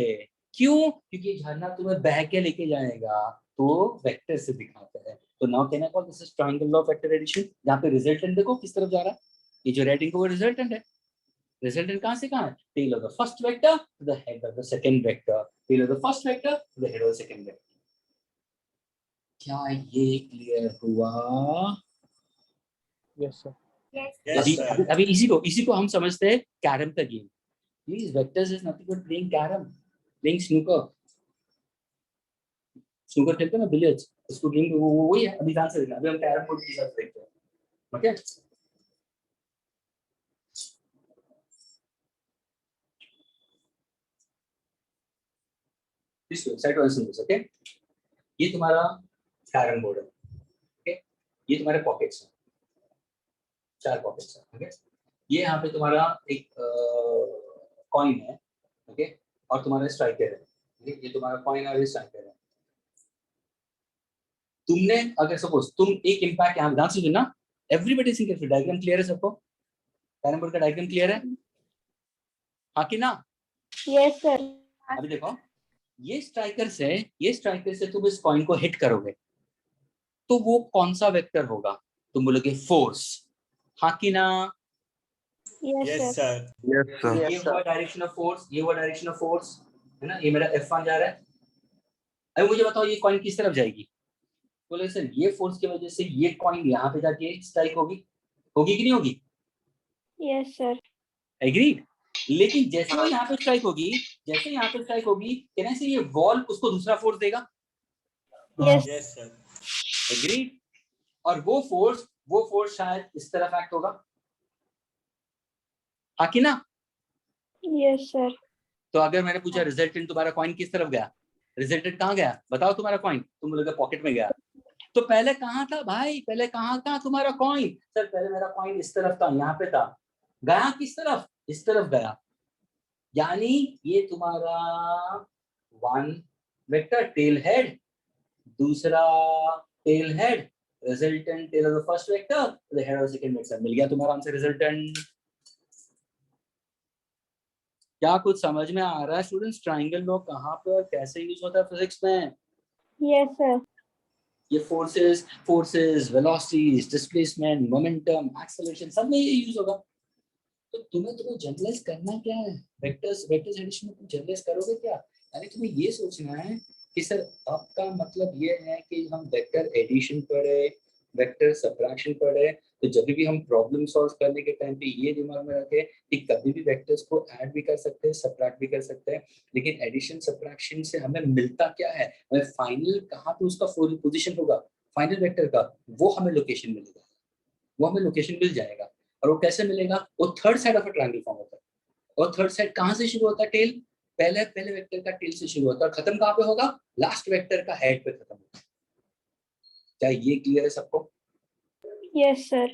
क्यों? क्योंकि झरना तुम्हें बह के लेके जाएगा, तो वेक्टर से दिखाता है। तो now can I call this is triangle law of vector addition. यहाँ पे रिजल्टेंट देखो किस तरफ जा रहा है, ये जो रेड इंक वो रिजल्टेंट है। रिजल्टेंट कहां से कहां है? Tail of the first vector to the head of the second vector, tail of the first vector to the head of the second vector. क्या ये क्लियर हुआ? Yes, sir. अभी इसी को हम समझते हैं कैरम का game. Please, vectors is nothing but playing carrom, playing snooker. Snooker खेलते हैं ना, बिलियर्ड्स, उसको गेम वही है। अभी ध्यान से देखना, अभी हम कैरम बोर्ड के साथ देखते हैं, okay? This website was simple, okay? ये तुम्हारा कैरम बोर्ड है, ओके? ये तुम्हारे पॉकेट्स हैं, 4 पॉकेट्स हैं, ओके? ये यहाँ पे तुम्हारा एक कॉइन है, ओके? और तुम्हारा स्ट्राइकर है, ओके? ये तुम्हारा कॉइन और स्ट्राइकर है। तुमने अगर सपोज तुम एक इंपैक्ट यहाँ ध्यान से सुनना, एवरीबॉडी सिंग केयरफुल। डायग्राम क्लियर है सबको? कैरम बोर्ड का डायग्राम क्लियर है? हाँ कि ना? Yes sir. अभी देखो, ये स्ट्राइकर से तुम इस कॉइन को हिट करोगे तो वो कौन सा वेक्टर होगा? तुम बोलोगे फोर्स, हाँ कि ना? Yes sir. ये हुआ डायरेक्शन ऑफ फोर्स, ये हुआ डायरेक्शन ऑफ फोर्स, है ना? ये मेरा F1 जा रहा है। अब मुझे बताओ ये कॉइन किस तरफ जाएगी? बोले सर ये फोर्स की वजह से ये कॉइन यहाँ पे जाके स्ट्राइक होगी कि नहीं होगी? Yes sir. एग्रीड? लेकिन जैसे वो यहाँ पे स्ट्राइक होगी, कैन आई से ये वॉल उसको दूसरा फोर्स देगा? Yes sir. एग्रीड? और वो फोर्स शायद इस तरफ एक्ट होगा, हाँ कि ना? Yes sir. तो अगर मैंने पूछा रिजल्टेंट तुम्हारा कॉइन किस तरफ गया, रिजल्टेंट कहाँ गया? बताओ तुम्हारा कॉइन, तुम लोग पॉकेट में गया। तो पहले कहाँ था भाई? पहले कहाँ था तुम्हारा कॉइन? सर पहले मेरा कॉइन इस तरफ था, यहाँ पे था। गया किस तरफ? इस तरफ गया। यानी ये तुम्हारा वन वेक्टर टेल हेड, दूसरा tail head, resultant tail of the first vector, the head of second vector. मिल गया तुम्हारा आंसर, रिजल्टेंट। क्या कुछ समझ में आ रहा है स्टूडेंट्स? ट्रायंगल लॉ कहाँ पे और कैसे यूज होता है फिजिक्स में? Yes sir. ये forces, velocities, displacement, momentum, acceleration, सब में ये यूज होगा। तो तुम्हें जनरलाइज करना क्या है? वेक्टर्स एडिशन में तुम जनरलाइज करोगे क्या? यानी तुम्हें ये सोचना है कि सर आपका मतलब ये है कि हम वेक्टर एडिशन पढ़े, वेक्टर सबट्रैक्शन पढ़े हैं, तो जब भी हम प्रॉब्लम सॉल्व करने के टाइम पे ये दिमाग में रखें कि कभी भी वेक्टर्स को ऐड भी कर सकते हैं, सबट्रैक्ट भी कर सकते हैं, लेकिन एडिशन सबट्रैक्शन से हमें मिलता क्या है, हमें फाइनल कहाँ पे उसका पोजीशन होगा फाइनल वेक्टर का, वो हमें लोकेशन मिलेगा, वो हमें लोकेशन मिल जाएगा। और वो कैसे मिलेगा, वो third side of a triangle form होता है, और थर्ड साइड कहाँ से शुरू होता है, टेल, पहले वेक्टर का टेल से शुरू होता है और खत्म कहाँ पे होगा, लास्ट वेक्टर का हेड पे खत्म होता है। क्या ये क्लियर है सबको? Yes, sir.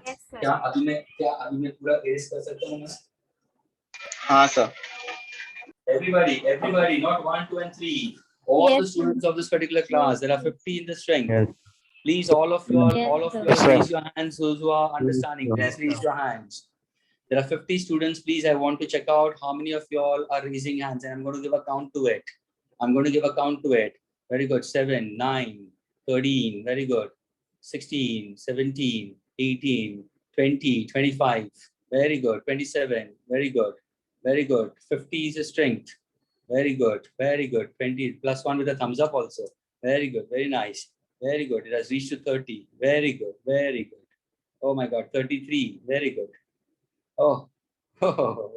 Yes, sir. क्या अभी मैं पूरा एरेज कर सकता हूँ मैं? हाँ sir. Everybody, not 1, 2, and 3. All Yes, the students of this particular class, there are 50 in the strength. Yes. Please, all of you, Yes, sir. raise your hands. Those who are understanding, please raise your hands. There are 50 students. Please, I want to check out how many of you all are raising hands, and I'm going to give a count to it. Very good. 7, 9, 13. Very good. 16, 17, 18, 20, 25. Very good. 27. Very good. Very good. 50 is a strength. Very good. 20 plus 1 with a thumbs up also. Very good. Very nice. Very good. It has reached to 30. Very good. Oh my God. 33. Very good. Oh,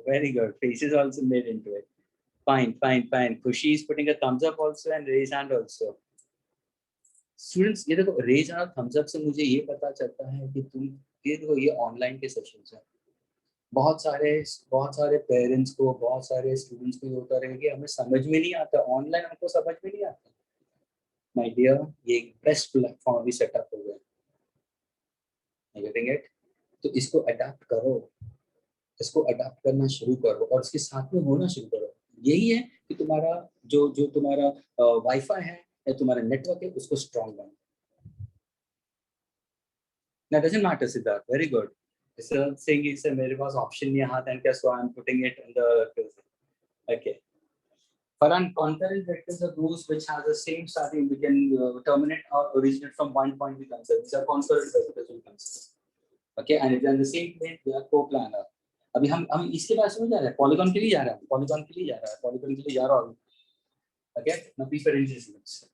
very good. Faces also made into it. Fine. Khushi is putting a thumbs up also and raise hand also. Students, ये देखो raise hand और thumbs up से मुझे ये पता चलता है कि तुम ये देखो ये ऑनलाइन के सेशंस हैं। बहुत सारे पेरेंट्स को, बहुत सारे स्टूडेंट्स को ये होता रहे कि हमें समझ में नहीं आता, ऑनलाइन हमको समझ में नहीं आता। माय डियर, ये एक बेस्ट प्लेटफॉर्म अभी सेटअप हो गया, गेटिंग इट? तो इसको अडॉप्ट करो, इसको अडॉप्ट करना शुरू करो और इसके साथ में होना शुरू करो। यही है कि तुम्हारा जो तुम्हारा वाईफाई है या तुम्हारा नेटवर्क है उसको स्ट्रॉन्ग बनाओ। That doesn't matter, Siddharth. Very good. Sir saying is मेरे पास ऑप्शन नहीं है हाथ एंड क्या, so I'm putting it in the okay. Farhan, concurrent vectors are those which have the same starting. We can terminate or originate from one point we consider. These are concurrent vectors we consider. Okay, and if they are in the same plane, they are coplanar. अभी हम इसके पास में जा रहे हैं, polygon के लिए जा रहा है, पॉलीगॉन के लिए जा रहा हूँ। Okay, now please arrange these units.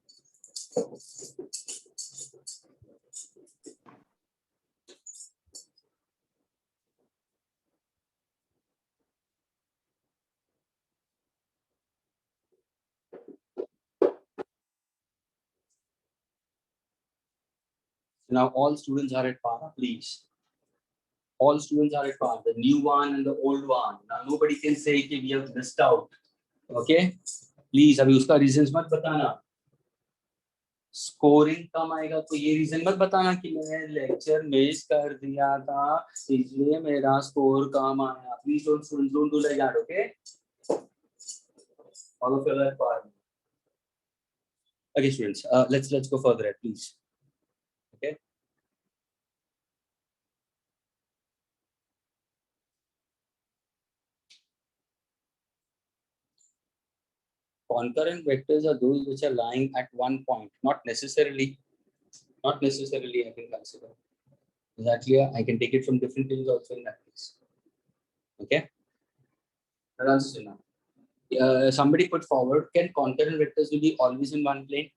Now all students are at par, please. All students are at par, the new one and the old one. Now nobody can say कि we have missed out. Okay? Please, अभी उसका reasons मत बताना. Scoring कम आएगा तो ये reason मत बताना कि मैं lecture miss कर दिया था इसलिए मेरा score कम आया. Please don't do like that, okay? All of you are at par. Okay, students. Let's go further, please. Okay. Concurrent vectors are those which are lying at one point, not necessarily I can consider. Is that clear? I can take it from different planes also in that case. Okay. Somebody put forward, can concurrent vectors will be always in one plane?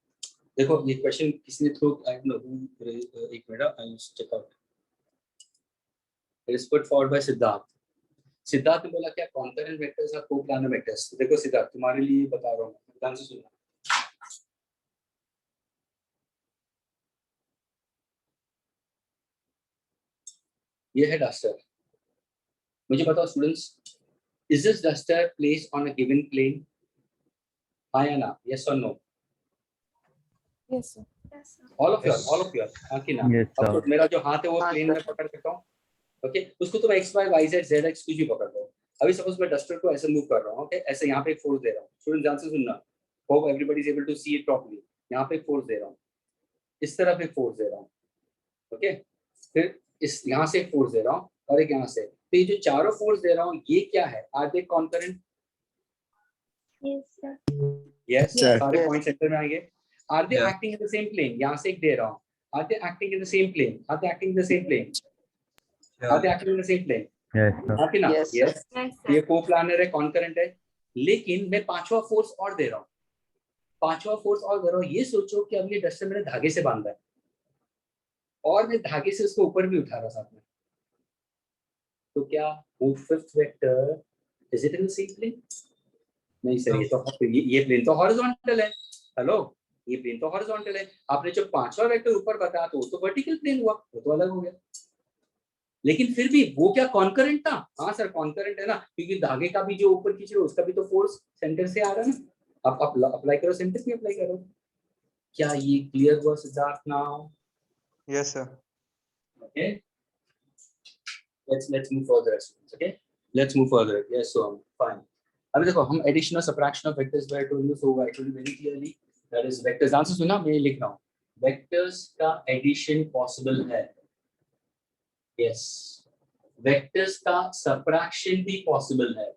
देखो ये question किसने throw, I don't know who, एक minute, I'll just check out. It is put forward by Siddharth. Siddharth ने बोला क्या concurrent vectors are coplanar vectors? देखो सिद्धार्थ तुम्हारे लिए बता रहा हूँ, ध्यान से सुनना। ये है duster. मुझे बताओ students, is this duster placed on a given plane? हाँ या ना? Yes or no? Yes, sir. All of you, हाँ कि ना? Yes, अब sir. तो मेरा जो हाथ है वो प्लेन में पकड़ सकता हूँ, ओके? उसको तुम x y y z z x कुछ भी पकड़ लो। अभी सपोज मैं डस्टर को ऐसे मूव कर रहा हूँ, ओके? ऐसे यहाँ पे एक फोर्स दे रहा हूँ। स्टूडेंट ध्यान से सुनना। Hope everybody is able to see it properly. यहाँ पे एक फोर्स दे रहा हूँ, इस तरफ एक फोर्स दे रहा हूँ, ओके? फिर इस यहाँ से एक फोर्स दे रहा हूँ और एक यहाँ से। तो ये जो चारों फोर्स दे रहा हूँ ये क्या है? Are they concurrent? यस, सारे पॉइंट सेंटर में आएंगे। Are they acting in the same plane? यहाँ से एक दे रहा हूँ। Are they acting in the same plane? Are they acting in the same plane? Are they acting in the same plane? Yes, sir. हाँ कि ना? Yes, Yes. Yes, ये sir. Coplanar है, कॉन्करेंट है, लेकिन मैं पांचवा फोर्स और दे रहा हूँ। ये सोचो कि अब ये डस्टर मैंने धागे से बांधा है, और मैं धागे से उसको ऊपर भी उठा रहा साथ में, तो क्या वो fifth vector is it in same plane? नहीं सर, ये प्लेन तो हॉरिजॉन्टल है। हेलो, ये प्लेन तो हॉरिजॉन्टल है। आपने जो पांचवा वेक्टर ऊपर बताया तो वो तो वर्टिकल प्लेन हुआ, वो तो अलग हो गया। लेकिन फिर भी वो क्या कॉन्करेंट था? हाँ सर कॉन्करेंट है ना, क्योंकि धागे का भी जो ऊपर खींच रहे हो उसका भी तो फोर्स सेंटर से आ रहा है ना। आप अप्लाई करो, सेंटर पे अप्लाई करो। क्या ये क्लियर हुआ Siddharth now? Yes, sir. Okay, let's move further. Okay, let's move further. Yes, so fine. अभी देखो, हम एडिशन और subtraction of vectors by two you, so I told you very clearly that is vectors. Answer सुना, मैं लिख रहा हूं, vectors का एडिशन पॉसिबल है। यस, वेक्टर्स का सबट्रैक्शन भी पॉसिबल है।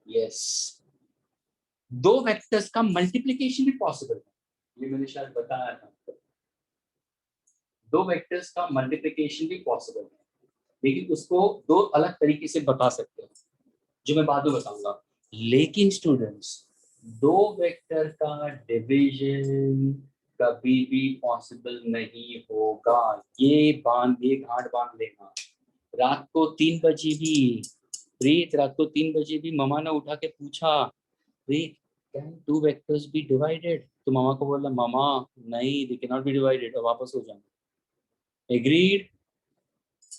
यस, दो वेक्टर्स का मल्टीप्लिकेशन भी पॉसिबल है, ये मैंने शायद बताया था। दो वेक्टर्स का मल्टीप्लिकेशन भी पॉसिबल है, लेकिन उसको दो अलग तरीके से बता सकते हैं, जो मैं बाद में बताऊंगा। लेकिन स्टूडेंट्स, दो वेक्टर का डिवीजन कभी भी पॉसिबल नहीं होगा। ये घाट बांध लेना। रात को 3 बजे भी प्रीत, रात को 3 बजे भी ममा ने उठा के पूछा, Preet can two vectors be divided? तो ममा को बोला, ममा नहीं, they can not be divided, और वापस हो जाना। Agreed?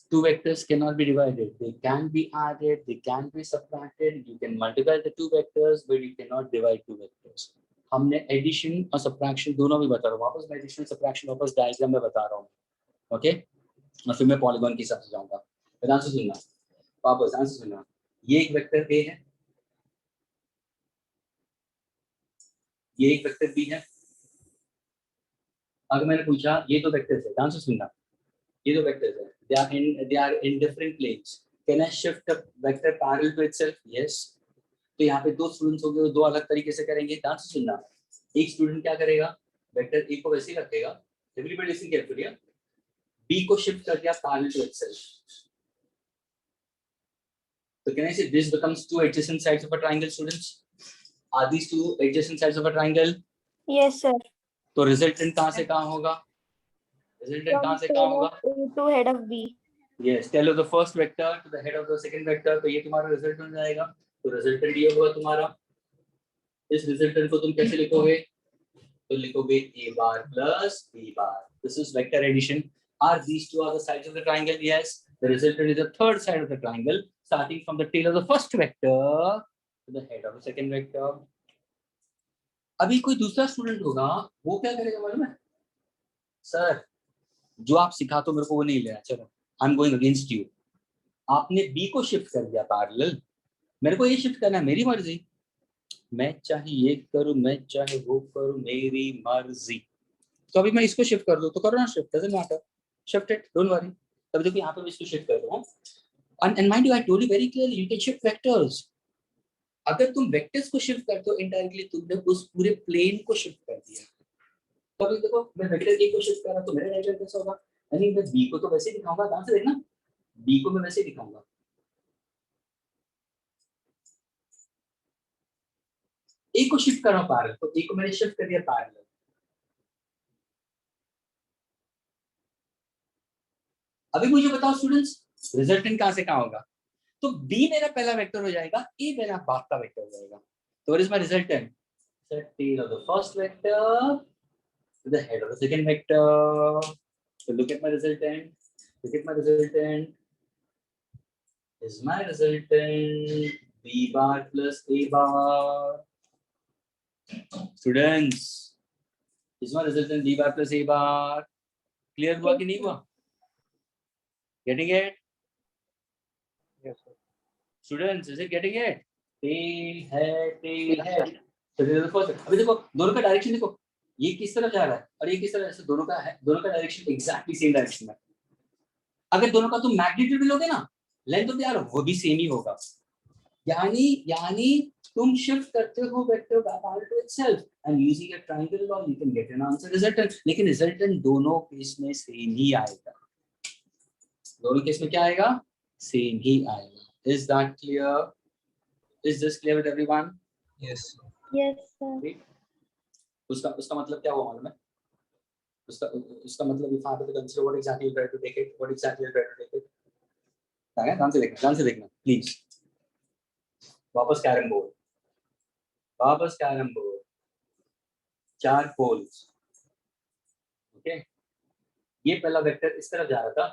Two vectors cannot be divided. They can be added, they can be subtracted. You can multiply the two vectors, but you cannot divide two vectors. हमने addition और subtraction दोनों भी बता रहा हूँ। वापस मैं एडिशन सबट्रैक्शन वापस डायग्राम में बता रहा हूँ। ओके, और फिर मैं पॉलीगॉन के हिसाब से जाऊंगा। फिर आंसर सुनना, वापस आंसर सुनना। ये एक वेक्टर ए है, ये एक वेक्टर बी है। अगर मैंने पूछा ये दो वेक्टर्स है, आंसर सुनना, ये दो वेक्टर्स है, they are in different planes. Can I shift a vector parallel to itself? Yes. तो यहाँ पे दो स्टूडेंट्स हो गए, दो अलग तरीके से करेंगे। ध्यान से सुनना, एक स्टूडेंट क्या करेगा, वेक्टर ए को वैसे ही रखेगा, एवरीबॉडी लिसन केयरफुली, बी को शिफ्ट कर दिया पैरेलल टू इटसेल्फ। तो can I say this becomes two adjacent sides of a triangle, students? Are these two adjacent sides of a triangle? Yes, sir. तो resultant कहाँ से कहाँ होगा? Resultant कहाँ से कहाँ होगा? To head of B. Yes, tell of the first vector to the head of the second vector, तो ये तुम्हारा रिजल्ट बन जाएगा। तो रिजल्टेंट ये होगा तुम्हारा। इस रिजल्टेंट को तुम कैसे लिखोगे? तो लिखोगे a bar plus b bar. This is vector addition. Are these two are the sides of the triangle? Yes. The resultant is the third side of the triangle, starting from the tail of the first vector to the head of the second vector. अभी कोई दूसरा student होगा, वो क्या करेगा मालूम है? Sir जो आप सिखा तो मेरे को वो नहीं लेना, चलो I am going against you. आपने बी को शिफ्ट कर दिया पैरेलल, मेरे को ये शिफ्ट करना है, मेरी मर्जी। मैं चाहे ये करूं, मैं चाहे वो करूं, मेरी मर्जी। तो अभी मैं इसको शिफ्ट कर दूं तो करो ना shift, doesn't matter, shift it, don't worry. तब देखो यहाँ पे भी इसको शिफ्ट कर दूं। And mind you, I told you very clearly, you can shift vectors. अगर तुम वेक्टर्स को शिफ्ट करते हो इनडायरेक्टली, तुमने उस पूरे प्लेन को शिफ्ट कर दिया। तो अभी देखो मैं वेक्टर ए को शिफ्ट कर रहा तो मेरा डायग्राम कैसा होगा? यानी मैं बी को तो वैसे ही दिखाऊंगा, ध्यान से देखना, बी को मैं वैसे ही दिखाऊंगा। ए को शिफ्ट कर रहा हूं पैरेलल, तो ए को मैंने शिफ्ट कर दिया पैरेलल। अभी मुझे बताओ स्टूडेंट्स, रिजल्टेंट कहां से कहां होगा? तो बी मेरा पहला वेक्टर हो जाएगा, ए मेरा बाद का वेक्टर हो जाएगा। तो what is my resultant? Set tail of the first vector to the head of the second vector. So look at my resultant. Look at my resultant. Is my resultant b bar plus a bar? Students, is my resultant b bar plus a bar? Clear हुआ कि नहीं हुआ? Getting it? Yes, sir. Students, is it getting it? Tail head, tail head. So this is the first. अभी देखो दोनों का direction देखो, ये किस तरफ जा रहा है और ये किस तरफ, ऐसे दोनों का डायरेक्शन एग्जैक्टली सेम डायरेक्शन में। अगर दोनों का तुम मैग्नीट्यूड लोगे ना, लेंथ तो यार वो भी सेम ही होगा। यानी तुम शिफ्ट करते हो vector parallel to itself and using a triangle law you can get an answer resultant. लेकिन रिजल्टेंट दोनों केस में सेम ही आएगा, दोनों केस में क्या आएगा? सेम ही आएगा। Is that clear? Is this clear with everyone? Yes. Yes, sir. उसका मतलब क्या हुआ मालूम है? उसका उसका मतलब if I have to consider what exactly you try to take it, what exactly you try to take it. ध्यान से देखना प्लीज। वापस कैरम बोर्ड, 4 पोल्स, ओके। ये पहला वेक्टर इस तरफ जा रहा था,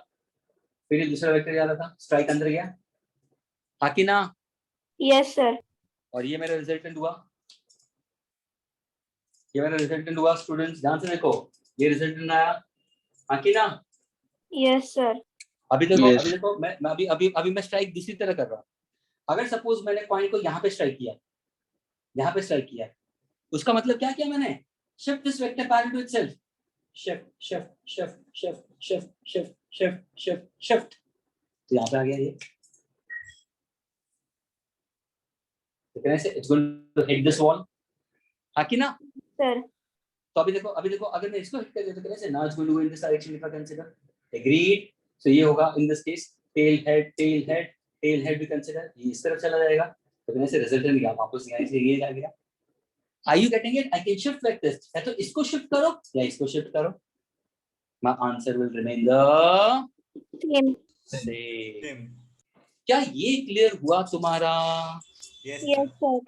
फिर ये दूसरा वेक्टर जा रहा था, स्ट्राइक अंदर गया, हाँ कि ना? Yes, sir. और ये मेरा रिजल्टेंट हुआ, स्टूडेंट्स ध्यान से देखो, ये रिजल्टेंट आया, हाँ कि ना? Yes, sir. अभी देखो Yes. अभी देखो मैं अभी मैं स्ट्राइक दूसरी तरह कर रहा हूँ। अगर सपोज मैंने पॉइंट को यहाँ पे स्ट्राइक किया, उसका मतलब क्या किया मैंने? Shift this vector parallel to itself, shift, तो यहाँ पे आ गया ये। तो कैसे it's going to hit this wall, हाँ कि ना? Sir. तो अभी देखो अगर मैं इसको हिट कर दिया तो कैसे ना, it's going to go in this direction if I consider, agreed. So ये होगा in this case tail head भी कंसीडर, ये इस तरफ चला जाएगा, तो कैसे रिजल्टेंट गया वापस यहाँ से ये आ गया। Are you getting it? I can shift like this. या तो इसको शिफ्ट करो या इसको शिफ्ट करो, my answer will remain the same. क्या ये क्लियर हुआ तुम्हारा? Yes, Yes, sir. sir.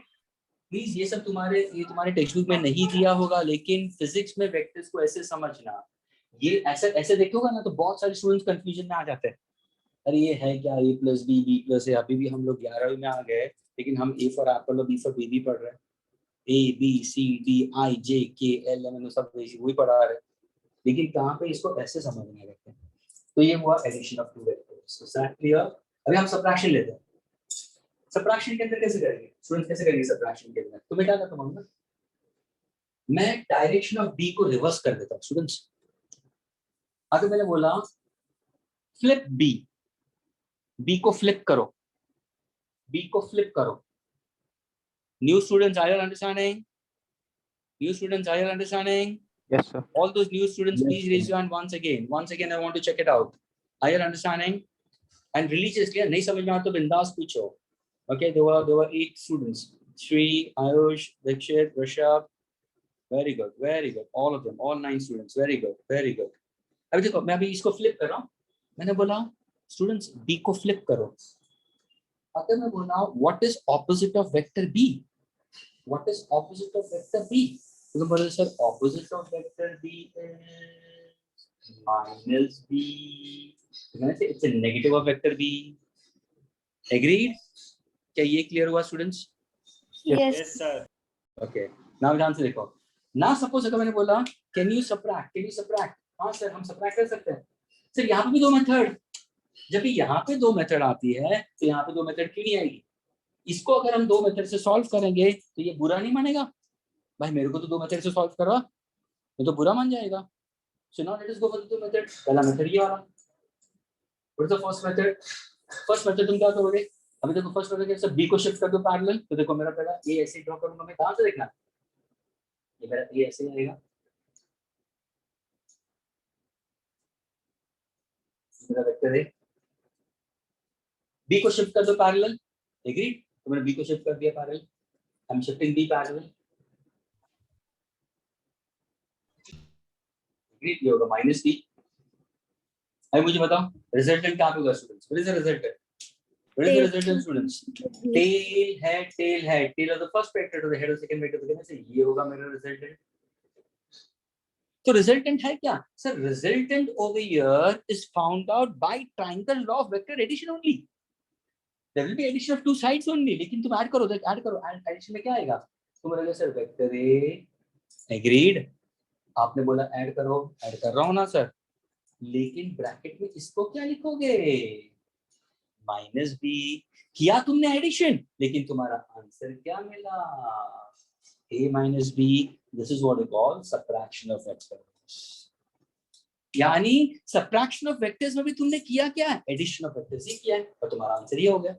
Please ये सब तुम्हारे टेक्स्ट बुक में नहीं दिया होगा, लेकिन फिजिक्स में वेक्टर्स को ऐसे समझना। ये ऐसे देखोगा ना तो बहुत सारे स्टूडेंट्स कंफ्यूजन में आ जाते हैं, अरे ये है क्या, a plus B, B plus है। अभी भी हम लोग 11वीं में आ गए, लेकिन हम a फॉर एप्पल और b फॉर बेबी पढ़ रहे हैं, A B C D I J K L M N सब वही पढ़ा रहे हैं, लेकिन कहाँ पे इसको ऐसे समझने लगते हैं। तो ये हुआ addition of two vectors. So that clear. अभी हम सबट्रैक्शन लेते हैं। सबट्रैक्शन के अंदर कैसे करेंगे स्टूडेंट्स, कैसे करेंगे सबट्रैक्शन के अंदर? तो मैं क्या करता हूँ, मैं डायरेक्शन ऑफ B को रिवर्स कर देता हूँ स्टूडेंट्स। अगर मैंने बोला फ्लिप B को फ्लिप करो, New students, are you understanding? Yes, sir. All those new students, please raise your hand once again. I want to check it out. Are you understanding? And religiously, नहीं समझ में आता तो बिंदास पूछो. Okay, there were 8 students. Shri, Ayush, Dikshit, Rishabh. Very good. All of them, all 9 students. Very good. अभी देखो, मैं अभी इसको flip कर रहा हूँ. मैंने बोला, students B को flip करो. अगर मैं बोला, what is opposite of vector B? What is opposite of vector B? तो बोले sir opposite of vector B is minus B. It's a negative of vector B. Agreed? क्या ये clear हुआ students? Yes. Yes, sir. Okay. Now ध्यान से देखो. Now suppose अगर मैंने बोला can you subtract? हाँ सर हम subtract कर सकते हैं. सर यहाँ पे भी 2 मेथड. जब भी यहाँ पे 2 मेथड आती है तो यहाँ पे 2 मेथड क्यों नहीं आएगी? इसको अगर हम 2 मेथड से सॉल्व करेंगे तो ये बुरा नहीं मानेगा भाई, मेरे को तो 2 मेथड से सॉल्व करवा, ये तो बुरा मान जाएगा। So now let us go for the 2 method. पहला मेथड ये वाला, what is the first method तुम क्या करोगे? अभी देखो फर्स्ट मेथड कैसे, बी को शिफ्ट कर दो पैरेलल, तो देखो मेरा पहला ए ऐसे ड्रॉ करूंगा मैं, कहां से देखना, ये मेरा ए ऐसे आएगा, मेरा वेक्टर है, बी को शिफ्ट कर दो पैरेलल, एग्रीड? तो मैंने बी को शिफ्ट कर दिया parallel, I am shifting B parallel, agreed? ये होगा माइनस बी। अब मुझे बताओ रिजल्टेंट क्या होगा students? What is the resultant? What is the resultant students? Tail of the first vector to the head of the second vector, तो कहने से ये होगा मेरा resultant। तो resultant है क्या? Sir, resultant over here is found out by triangle law of vector addition only. There will be addition of 2 sides only, लेकिन तुम ऐड करो, addition में क्या आएगा? तुम बोलोगे सर वेक्टर ए, agreed? आपने बोला ऐड करो, ऐड कर रहा हूँ ना सर, लेकिन ब्रैकेट में इसको क्या लिखोगे? Minus B. किया तुमने एडिशन, लेकिन तुम्हारा आंसर क्या मिला? a minus B. This is what we call subtraction of vectors. यानी सबट्रैक्शन ऑफ वेक्टर्स में भी तुमने किया क्या? एडिशन ऑफ वेक्टर्स ही किया है, और तुम्हारा आंसर ये हो गया।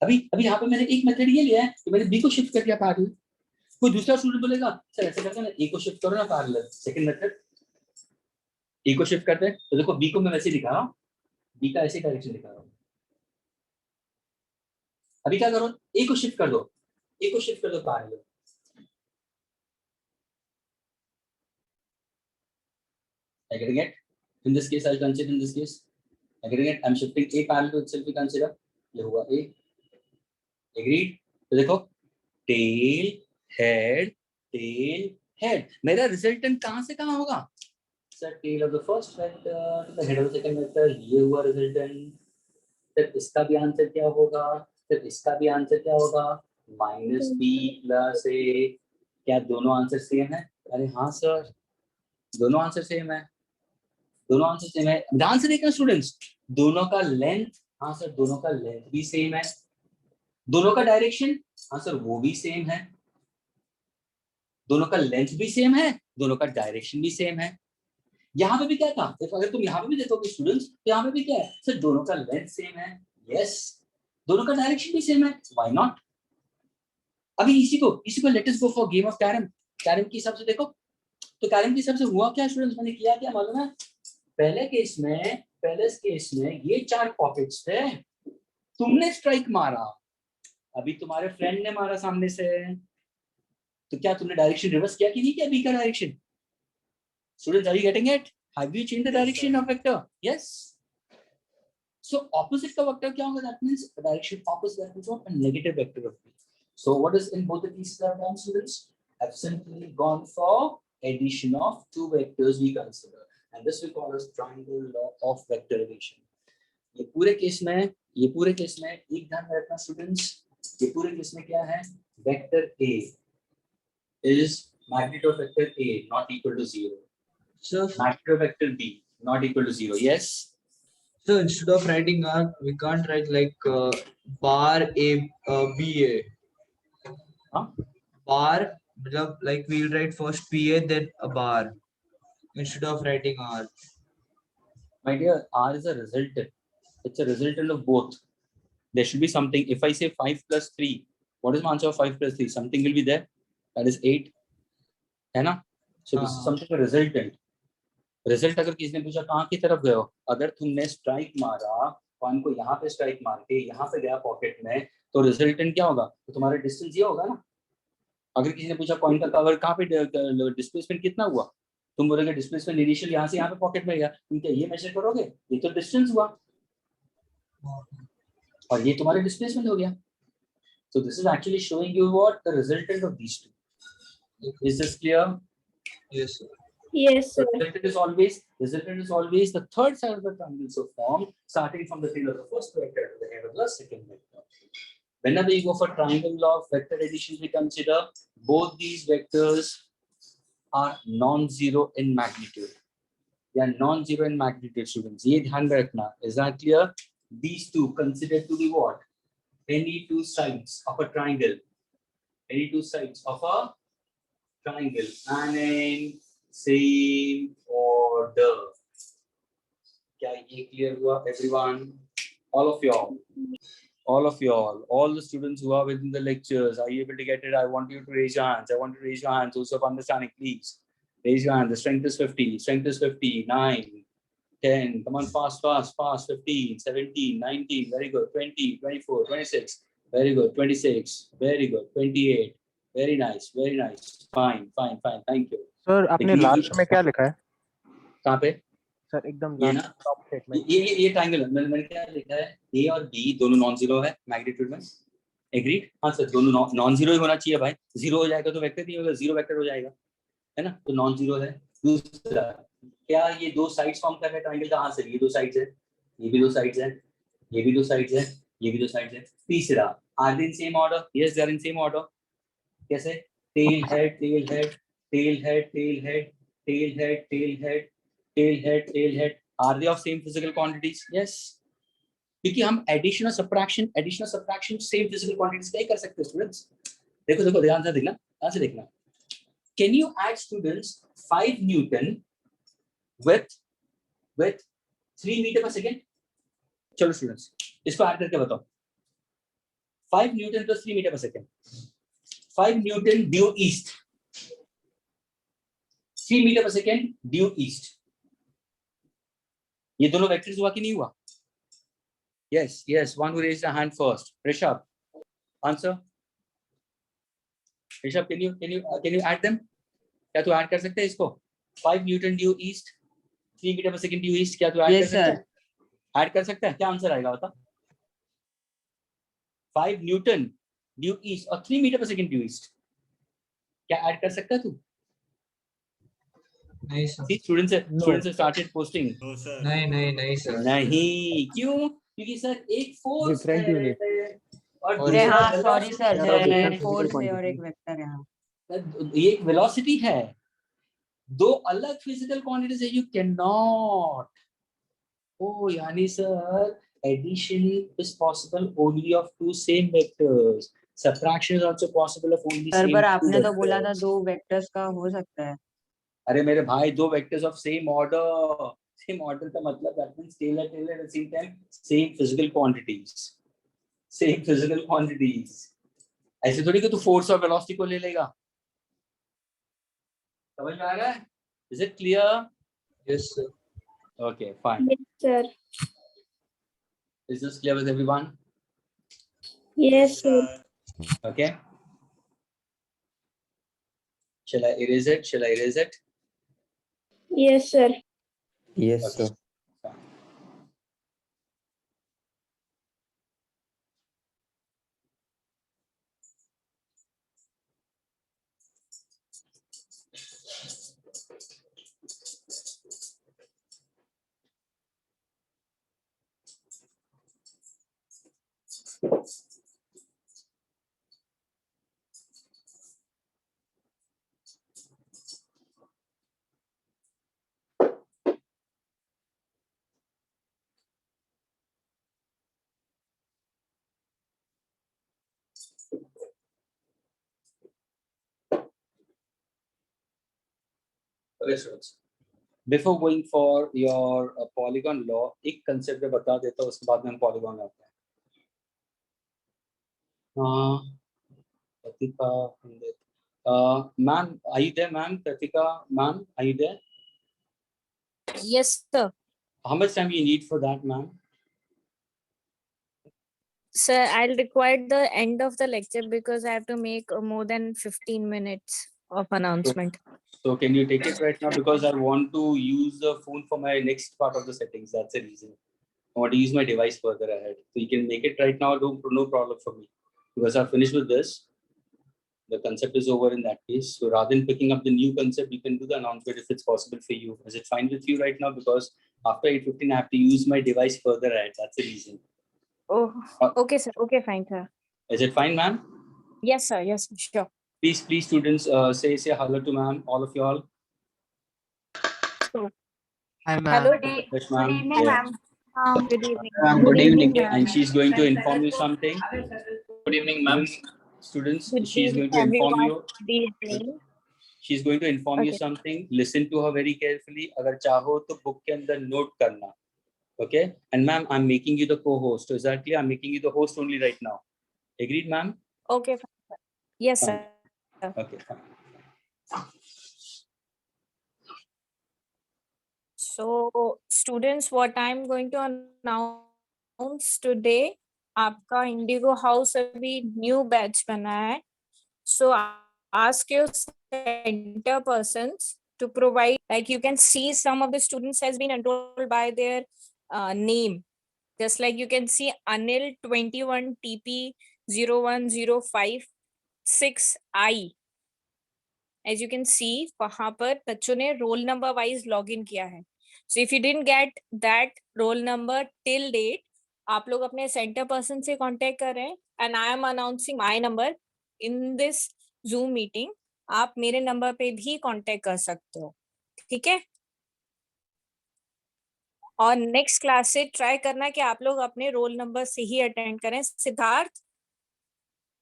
अभी यहाँ पे मैंने एक मेथड ये लिया है कि मैंने बी को शिफ्ट कर दिया पैरेलल। कोई दूसरा स्टूडेंट बोलेगा सर ऐसे करते हैं ना, ए को शिफ्ट करो ना पैरेलल, सेकंड मेथड ए को शिफ्ट करते हैं, तो देखो बी को मैं वैसे दिखा रहा हूँ, बी का ऐसे डायरेक्शन दिखा रहा हूँ। अभी क्या करो, ए को शिफ्ट कर दो, parallel, I getting it? In this case, I'll consider in this case. I getting it? I'm shifting A parallel to itself. We consider. ये हुआ A. Agreed? तो देखो tail, head, tail, head. मेरा resultant कहाँ से कहाँ होगा? Sir, tail of the first vector to the head of the second vector. ये हुआ resultant. फिर इसका भी आंसर क्या होगा? फिर इसका भी आंसर क्या होगा? माइनस बी प्लस ए. क्या दोनों आंसर सेम है? अरे हाँ सर, दोनों आंसर सेम है. दोनों आंसर सेम है. ध्यान से देखना स्टूडेंट्स, दोनों का लेंथ, हाँ सर दोनों का लेंथ भी सेम है. दोनों का डायरेक्शन, हाँ सर वो भी सेम है. दोनों का लेंथ भी सेम है, दोनों का डायरेक्शन भी सेम है. यहाँ पे भी क्या था? अगर तुम यहाँ पे भी देखोगे स्टूडेंट्स, तो यहाँ पे भी क्या है? सर दोनों का लेंथ सेम है. यस. दोनों का डायरेक्शन भी सेम है. Why not? अभी इसी को let us go for game of carrom. Carrom के हिसाब से देखो, तो कैरम के हिसाब से हुआ क्या स्टूडेंट्स? मैंने किया क्या मालूम है? पहले केस में ये 4 पॉकेट्स थे, तुमने स्ट्राइक मारा, अभी तुम्हारे फ्रेंड ने मारा सामने से, तो क्या तुमने डायरेक्शन रिवर्स किया कि नहीं किया? बी का direction. Students, are you getting it? Have you changed the direction of vector? Yes. So opposite का vector क्या होगा? That means the direction opposite, that means what? A negative vector of B. So what is in both the cases I've done, students? I've simply gone for addition of 2 vectors we consider, and this we call as triangle law of vector addition. ये पूरे case में एक ध्यान में रखना students, ये पूरे case में क्या है? Vector A is magnitude of vector A not equal to 0. So, Magnitude of vector B not equal to 0. Yes. so instead of writing R, we can't write like bar A, BA. Huh? Bar, like we'll write first PA, then a bar, instead of writing R. My dear, R is a resultant. It's a resultant of both. There should be something. If I say 5 plus 3, what is my answer of 5 plus 3? Something will be there. That is 8. है ना? So this is something a resultant. Result अगर किसी ने पूछा कहाँ की तरफ गए हो, अगर तुमने स्ट्राइक मारा, कॉइन को यहाँ पे स्ट्राइक मार के यहाँ पे गया पॉकेट में, तो रिजल्टेंट क्या होगा? तो तुम्हारा डिस्टेंस ये होगा ना. अगर किसी ने पूछा कॉइन का कवर कहाँ पे, डिस्प्लेसमेंट कितना हुआ, तुम बोलोगे डिस्प्लेसमेंट इनिशियल यहाँ से यहाँ पे पॉकेट में गया, तुम क्या ये मेजर करोगे? ये तो डिस्टेंस हुआ और ये तुम्हारा डिस्प्लेसमेंट हो गया. So this is actually showing you what the resultant of these two. Is this clear? Yes, sir. Yes, sir. Resultant is always the third side of the triangle so formed, starting from the tail of the first vector to the head of the second vector. Whenever you go for triangle law of vector addition, we consider both these vectors are non-zero in magnitude. They are non-zero in magnitude, students. ये ध्यान में रखना. Is that clear? These two considered to be what? Any two sides of a triangle. Any two sides of a triangle and in same order. क्या ये clear हुआ everyone? All of y'all, all the students who are within the lectures, are you able to get it? I want you to raise your hands. Those of understanding, please raise your hand. The strength is 50, 9, 10, come on, fast, 15, 17, 19, very good, 20, 24, 26, very good, 26, very good, 28, very nice, fine, thank you. Sir आपने last में क्या लिखा है? कहाँ पे? Sir एकदम ये ना, टॉप स्टेटमेंट. ये ट्रायंगल मैंने क्या लिखा है? ए और बी दोनों नॉन जीरो है मैग्नीट्यूड में. एग्रीड? हाँ सर, दोनों नॉन जीरो ही होना चाहिए भाई. जीरो हो जाएगा तो वेक्टर नहीं होगा, जीरो वेक्टर हो जाएगा, है ना? तो नॉन जीरो है. दूसरा, क्या ये दो साइड्स फॉर्म कर रहे हैं ट्रायंगल का? हाँ सर, ये दो साइड्स है, ये भी दो साइड्स है, ये भी दो साइड्स है, ये भी दो साइड्स है. तीसरा, are they in same order? Yes, they are in same order. कैसे? Tail head, tail head, tail head, tail head, tail head, tail head, tail head, tail head. Are they of same physical quantities? Yes. क्योंकि हम addition और subtraction same physical quantities का ही कर सकते हैं students. देखो ध्यान से देखना. Can you add students 5 Newton with 3 meter per second? चलो स्टूडेंट्स, इसको ऐड करके बताओ. 5 Newton plus 3 meter per second. 5 Newton due east. 3 meter per second due east. ये दोनों वेक्टर्स हुआ कि नहीं हुआ? Yes, one who raised a hand first. Rishabh, answer. Rishabh, can you add them? क्या तू ऐड कर सकते हैं इसको? 5 Newton due east 3 मीटर पर सेकंड ड्यू ईस्ट, क्या तू ऐड कर Yes, सकता sir. है? ऐड कर सकता है? क्या आंसर आएगा बता? 5 न्यूटन ड्यू ईस्ट और 3 मीटर पर सेकंड ड्यू ईस्ट, क्या ऐड कर सकता है तू? नहीं sir, See, students have started posting. No, sir. नहीं सर, नहीं, क्यों? क्योंकि सर एक फोर्स Different है unit. और और अरे दूसरा हाँ velocity sorry sir, Yeah, but different physical force है और quantity. एक वेक्टर है हाँ. ये एक वेलोसिटी है, दो अलग फिजिकल क्वांटिटीज है, यू कैन नॉट. ओ यानी sir addition is possible only of two same vectors, subtraction is also possible of only sir same पर two आपने तो बोला था vectors. 2 वेक्टर्स का हो सकता है. अरे मेरे भाई, दो वेक्टर्स ऑफ सेम ऑर्डर का मतलब that means tailor at the same time same physical quantities. ऐसे थोड़ी कि तू फोर्स और वेलोसिटी को ले लेगा. समझ में आ रहा है? Is it clear? Yes sir. Okay fine. Yes, sir. Is this clear with everyone? Yes, sir. Okay. Shall I erase it? Yes, sir. Yes, Okay. sir. Okay, students. Before going for your polygon law, एक concept मैं बता देता हूँ, उसके बाद में हम polygon आते हैं. Pratika, ma'am, are you there, ma'am? Pratika, ma'am, are you there? Yes, sir. How much time you need for that, ma'am? Sir, I'll require the end of the lecture because I have to make more than 15 minutes of announcement. So can you take it right now, because I want to use the phone for my next part of the settings. That's the reason. I want to use my device further ahead. So you can make it right now. No problem for me, because I've finished with this. The concept is over in that case. So rather than picking up the new concept, you can do the announcement if it's possible for you. Is it fine with you right now? Because after 8:15, I have to use my device further ahead. That's the reason. Oh, okay, sir. Okay, fine, sir. Is it fine, ma'am? Yes, sir. Yes, sure. Please, students, say hello to ma'am, all of you all. Hi, ma'am. Hello, Yes, good ma'am. evening, Yeah. ma'am. Good evening. Good evening. And she's going to inform you something. Good evening, ma'am. Students, Good she's going to evening, inform everyone. you. Good evening. She's going to inform you Okay. something. Listen to her very carefully. अगर चाहो तो book के अंदर note करना. Okay. And ma'am, I'm making you the co-host. So is that clear? I'm making you the host only right now. Agreed, ma'am? Okay, fine, sir. Yes, Fine. sir. Okay, fine. So, students, what I'm going to announce today, आपका Indigo House अभी new batch बना है. So, ask your center persons to provide, like you can see some of the students has been enrolled by their name. Just like you can see Anil 21 TP 01056I. As you can see, वहाँ पर बच्चों ने roll number wise login किया है. So if you didn't get that roll number till date, आप लोग अपने center person से contact करें, and I am announcing my number in this Zoom meeting. आप मेरे number पे भी contact कर सकते हो, ठीक है? और next class से try करना कि आप लोग अपने roll number से ही attend करें.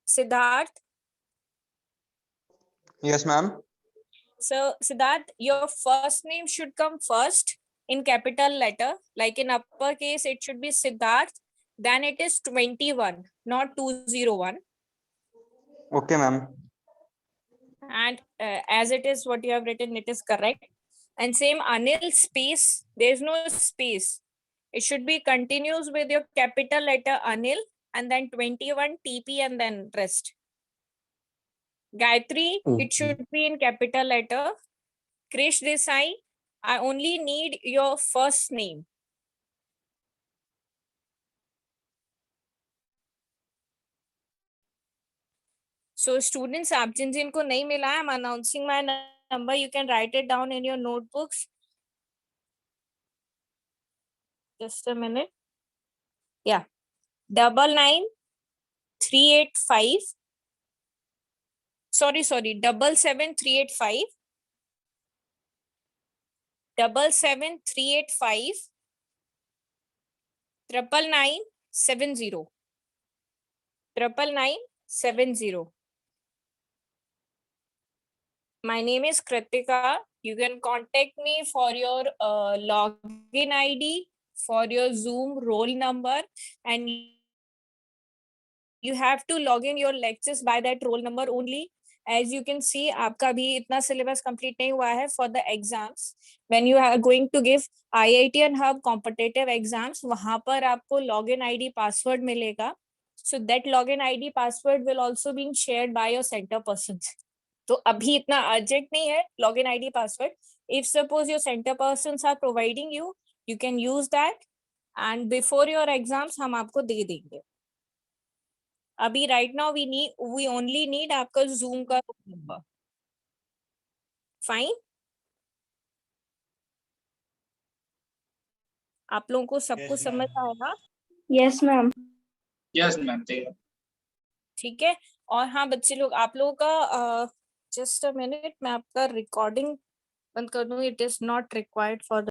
Siddharth. Yes, ma'am. So, Siddharth, your first name should come first in capital letter. Like in uppercase, it should be Siddharth. Then it is 21, not 201. Okay, ma'am. And as it is what you have written, it is correct. And same Anil space, there is no space. It should be continuous with your capital letter Anil and then 21 TP and then rest. Gayatri, it should be in capital letter. Krish Desai, I only need your first name. So students, आप जिन जिनको नहीं मिला है, I'm announcing my number. You can write it down in your notebooks. Just a minute. Yeah, 99385. Sorry, 77385. 77385. 99970. 99970. My name is Kritika. You can contact me for your login ID, for your Zoom roll number, and you have to log in your lectures by that roll number only. As you can see, आपका भी इतना syllabus complete नहीं हुआ है for the exams. When you are going to give IIT and Hub competitive exams, वहाँ पर आपको login ID password मिलेगा. So that login ID password will also be shared by your center persons. तो अभी इतना urgent नहीं है login ID password. If suppose your center persons are providing you, you can use that, and before your exams हम आपको दे देंगे. अभी right now we only need आपका Zoom का number. Fine? आप लोगों को सबको Yes, समझ ma'am. आएगा? Yes, ma'am. Yes, ma'am. ठीक है. और हाँ बच्चे लोग, आप लोगों का just a minute, मैं आपका recording बंद कर दूँ. It is not required for the